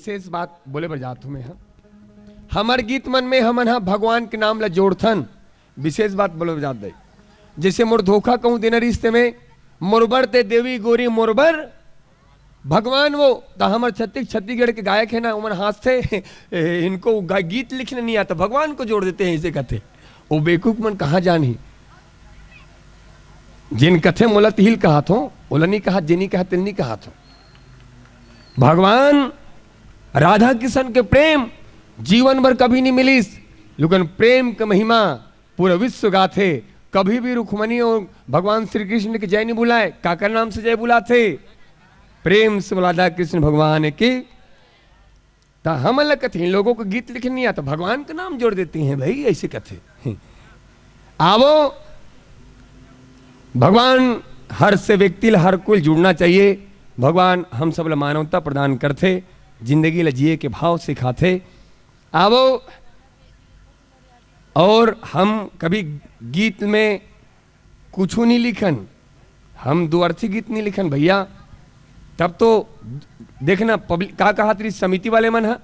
विशेष बात बोले पर जात हूँ हमार गीत मन में हमन हा भगवान के नाम ला जोड़थन विशेष बात बोले पर जात दे जैसे मोर धोखा कहूँ दिन रिश्ते में मोरबर ते देवी गोरी मोरबर भगवान वो तो हमारे छत्तीसगढ़ के गायक है ना उमर हाथ से इनको गीत लिखने नहीं आता भगवान को जोड़ देते हैं इसे कहते वो बेवकूफ मन कहाँ जानी जिन कथे मोला तिल कहा थो ओला नहीं कहा जिनी कहा तिल नहीं कहा थो भगवान राधा कृष्ण के प्रेम जीवन भर कभी नहीं मिलीस लेकिन प्रेम का महिमा पूरा विश्व गाथे कभी भी रुक्मणी और भगवान श्री कृष्ण के जय नहीं बुलाए काकर नाम से जय बुलाते प्रेम से राधा कृष्ण भगवान के ता हम कथे इन लोगों को गीत लिखने नहीं आता भगवान का नाम जोड़ देते हैं भाई ऐसे कथे आवो भगवान हर से व्यक्ति ला हर कोई जुड़ना चाहिए। भगवान हम सब ला मानवता प्रदान करते, जिंदगी ला जिए के भाव सिखाते। आवो और हम कभी गीत में कुछ नहीं लिखन, हम दो अर्थी गीत नहीं लिखन भैया। तब तो देखना पब्लिक का कहा तरी समिति वाले मन है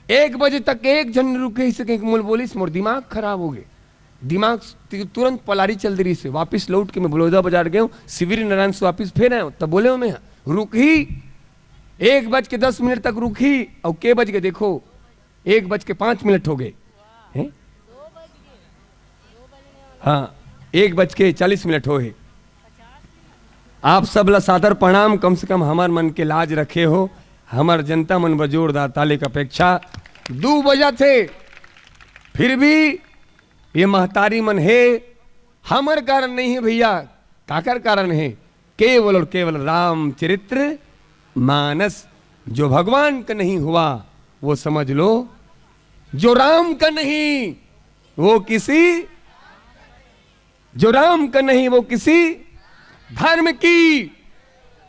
1 बजे तक एक जन रुके ही सके मूल बोलिस मोर दिमाग खराब हो गए, दिमाग तुरंत पलारी चल दी से। वापस लौट के मैं बलौदा बाजार गया, शिविर नारायण से वापस फिर आया, तब बोले मैं रुक ही 1:10 तक रुकी और के बज गए देखो 1:05 हो गए हैं। हाँ 1:40 हो गए। आप सब ला सादर प्रणाम, कम से कम हमार मन के लाज रखे हो, हमार जनता मन बजोरदार ताले की अपेक्षा 2 बजा थे, फिर भी ये महतारी मन है, हमार कारण नहीं है भैया, काकर कारण है, केवल और केवल रामचरित्र मानस। जो भगवान का नहीं हुआ वो समझ लो, जो राम का नहीं वो किसी, जो राम का नहीं वो किसी धर्म की,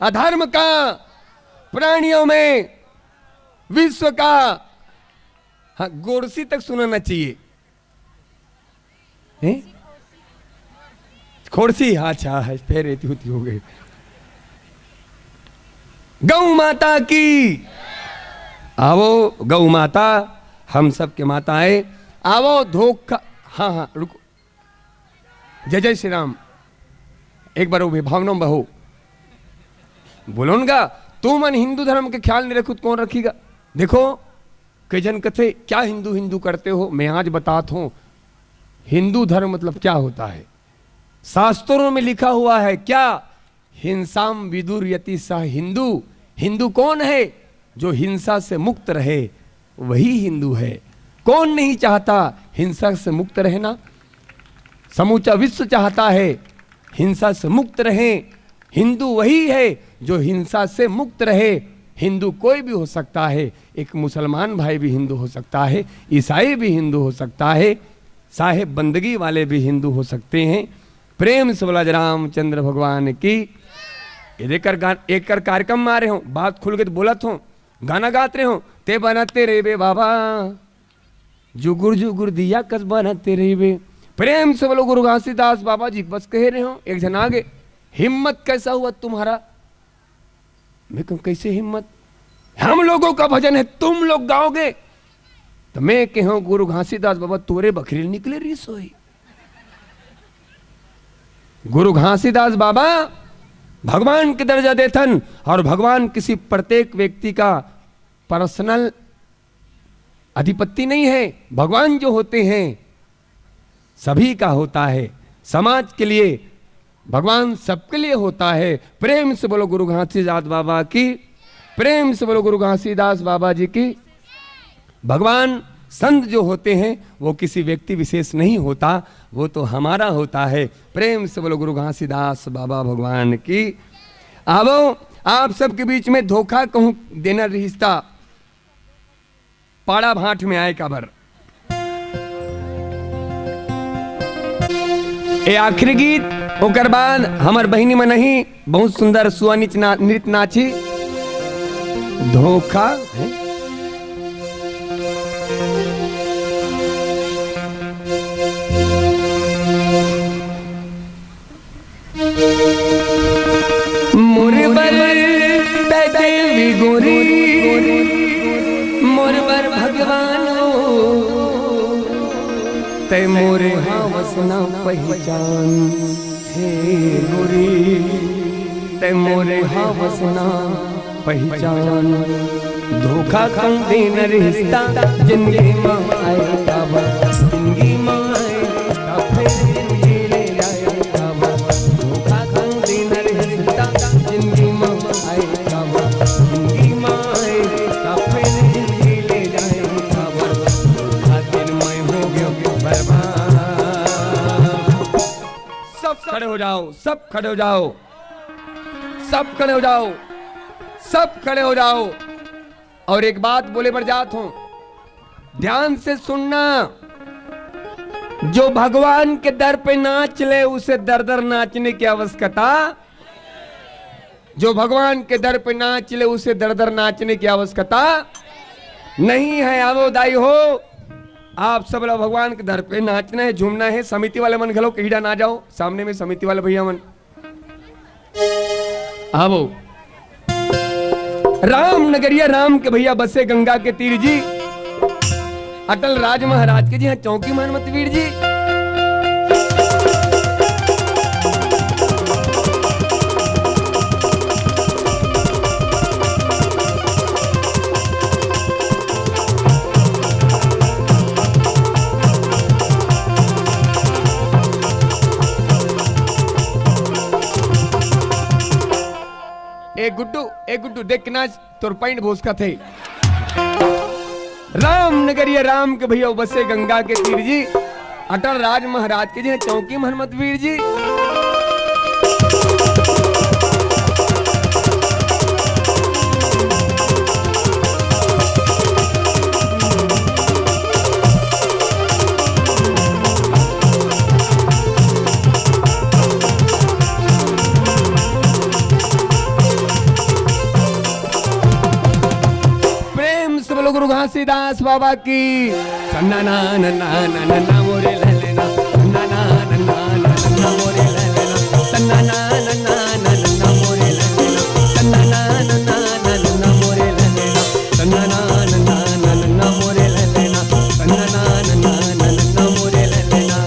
अधर्म का, प्राणियों में, विश्व का। हाँ गोरसी तक सुनाना चाहिए हैं? खोड़सी अच्छा है, फिर रहती होती हो गई। गौ माता की, आवो गौ माता हम सब के माता है, आवो धोखा। हाँ हाँ रुको, जय जय श्री राम। एक बार वो भावना बहो बोलोगा, तू मन हिंदू धर्म के ख्याल नहीं रखो कौन रखीगा। देखो कई जन कथे क्या हिंदू हिंदू करते हो, मैं आज बताता हूं हिंदू धर्म मतलब क्या होता है। शास्त्रों में लिखा हुआ है क्या, हिंसाम विदुर्यति सह हिंदू। हिंदू कौन है, जो हिंसा से मुक्त रहे वही हिंदू है। कौन नहीं चाहता हिंसा से मुक्त रहना, समूचा विश्व चाहता है हिंसा से मुक्त रहे। हिंदू वही है जो हिंसा से मुक्त रहे। हिंदू कोई भी हो सकता है, एक मुसलमान भाई भी हिंदू हो सकता है, ईसाई भी हिंदू हो सकता है, साहेब बंदगी वाले भी हिंदू हो सकते हैं। प्रेम से बोला रामचंद्र भगवान की। एक कार्यक्रम में आ रहे हो, बात खुल के तो बोलत हो, गाना गाते रहे हो, ते बनाते रे बे बाबा, जुगुर जुगुर दिया कस बनाते रे बे। प्रेम से बोलो गुरु घासीदास बाबा जी बस कह रहे हो। एक जन आगे, हिम्मत कैसा हुआ तुम्हारा। मैं कहूं कैसे हिम्मत, हम लोगों का भजन है तुम लोग गाओगे। तो मैं कहूं गुरु घासीदास बाबा तोरे बकरी निकले रही सोई। गुरु घासीदास बाबा भगवान के दर्जा देथन, और भगवान किसी प्रत्येक व्यक्ति का पर्सनल अधिपति नहीं है। भगवान जो होते हैं सभी का होता है, समाज के लिए भगवान सबके लिए होता है। प्रेम से बोलो गुरु घासीदास बाबा की, प्रेम से बोलो गुरु घासीदास बाबा जी की। भगवान संत जो होते हैं वो किसी व्यक्ति विशेष नहीं होता, वो तो हमारा होता है। प्रेम से बोलो गुरु घासीदास बाबा भगवान की। आवो आप सबके बीच में धोखा कहूं देना रिश्ता पाड़ा भाट में आए काबर। ए आखिरी गीत ओकर बाद हमर बहिनी में नहीं बहुत सुंदर सुअनिच नृत्य नाची धोखा है? मोरबर देवी गोरी मोरबर भगवान तै मोरे हावस न पहचान हे गोरी तै मोरे हावस न पहचान। धोखा कम दिन रिश्ता जिंदगी में आए काबा, जिंदगी में आए काफे जिंदगी ले जाए काबा। धोखा कम दिन रिश्ता जिंदगी में आए काबा, जिंदगी में आए काफे जिंदगी ले जाए काबा। खातिर मैं हो गया बर्बाद। सब खड़े हो जाओ, सब खड़े हो जाओ, सब खड़े हो जाओ, सब खड़े हो जाओ। और एक बात बोले बर जात हूं, ध्यान से सुनना। जो भगवान के दर पे नाच ले उसे दर दर नाचने की आवश्यकता, जो भगवान के दर पे नाच ले उसे दर दर नाचने की आवश्यकता नहीं है। आवो दाई हो, आप सब लोग भगवान के दर पे नाचना है, झूमना है। समिति वाले मन घलो कहीड़ा ना जाओ, सामने में समिति वाले भैया मन आवो। राम नगरिया राम के भैया बसे गंगा के तीर जी, अटल राज महाराज के जी हैं चौकी महमत वीर जी। एक गुड्डू देख नाच तोर पैंट भोस का थे। राम नगरिया राम के भैया बसे गंगा के तीर जी, अटल राज महाराज के जी चौकी महमत वीर जी। गुरु घासीदास बाबा की सन्ना ना नन्ना नन्ना मोरे ललेना, सन्ना ना नन्ना नन्ना मोरे ललेना, सन्ना ना नन्ना नन्ना मोरे ललेना, सन्ना ना नन्ना नन्ना मोरे ललेना, सन्ना ना नन्ना नन्ना मोरे ललेना, सन्ना ना नन्ना नन्ना मोरे ललेना।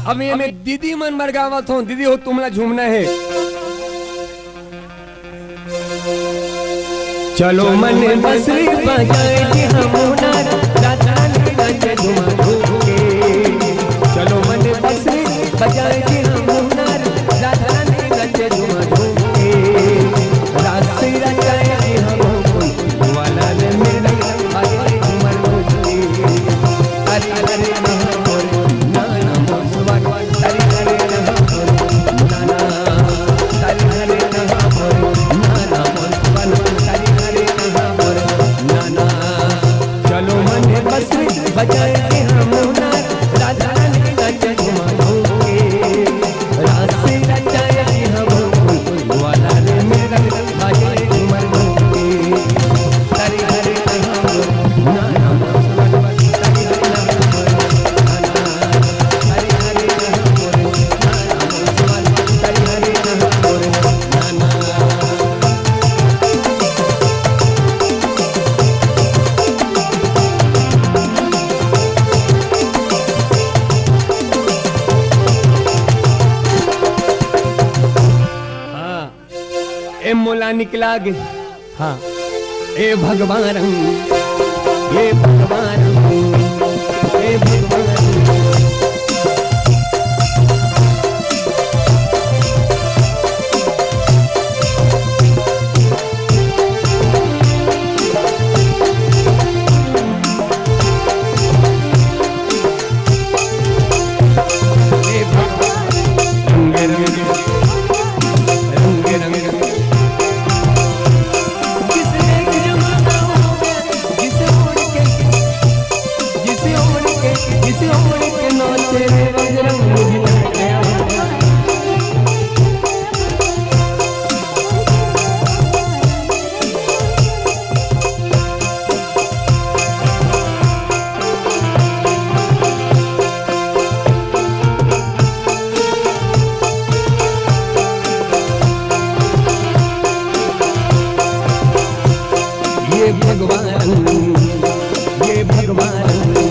अब ये मैं दीदी मन बरगावत हूँ, दीदी हो तुमला झूमना है। चलो मन बसरी बजाए कि हम चलो मन बसरी बजाए कि हम गला निकला गे। हाँ ए भगवान ये भगवान ए भगवान ये भगवान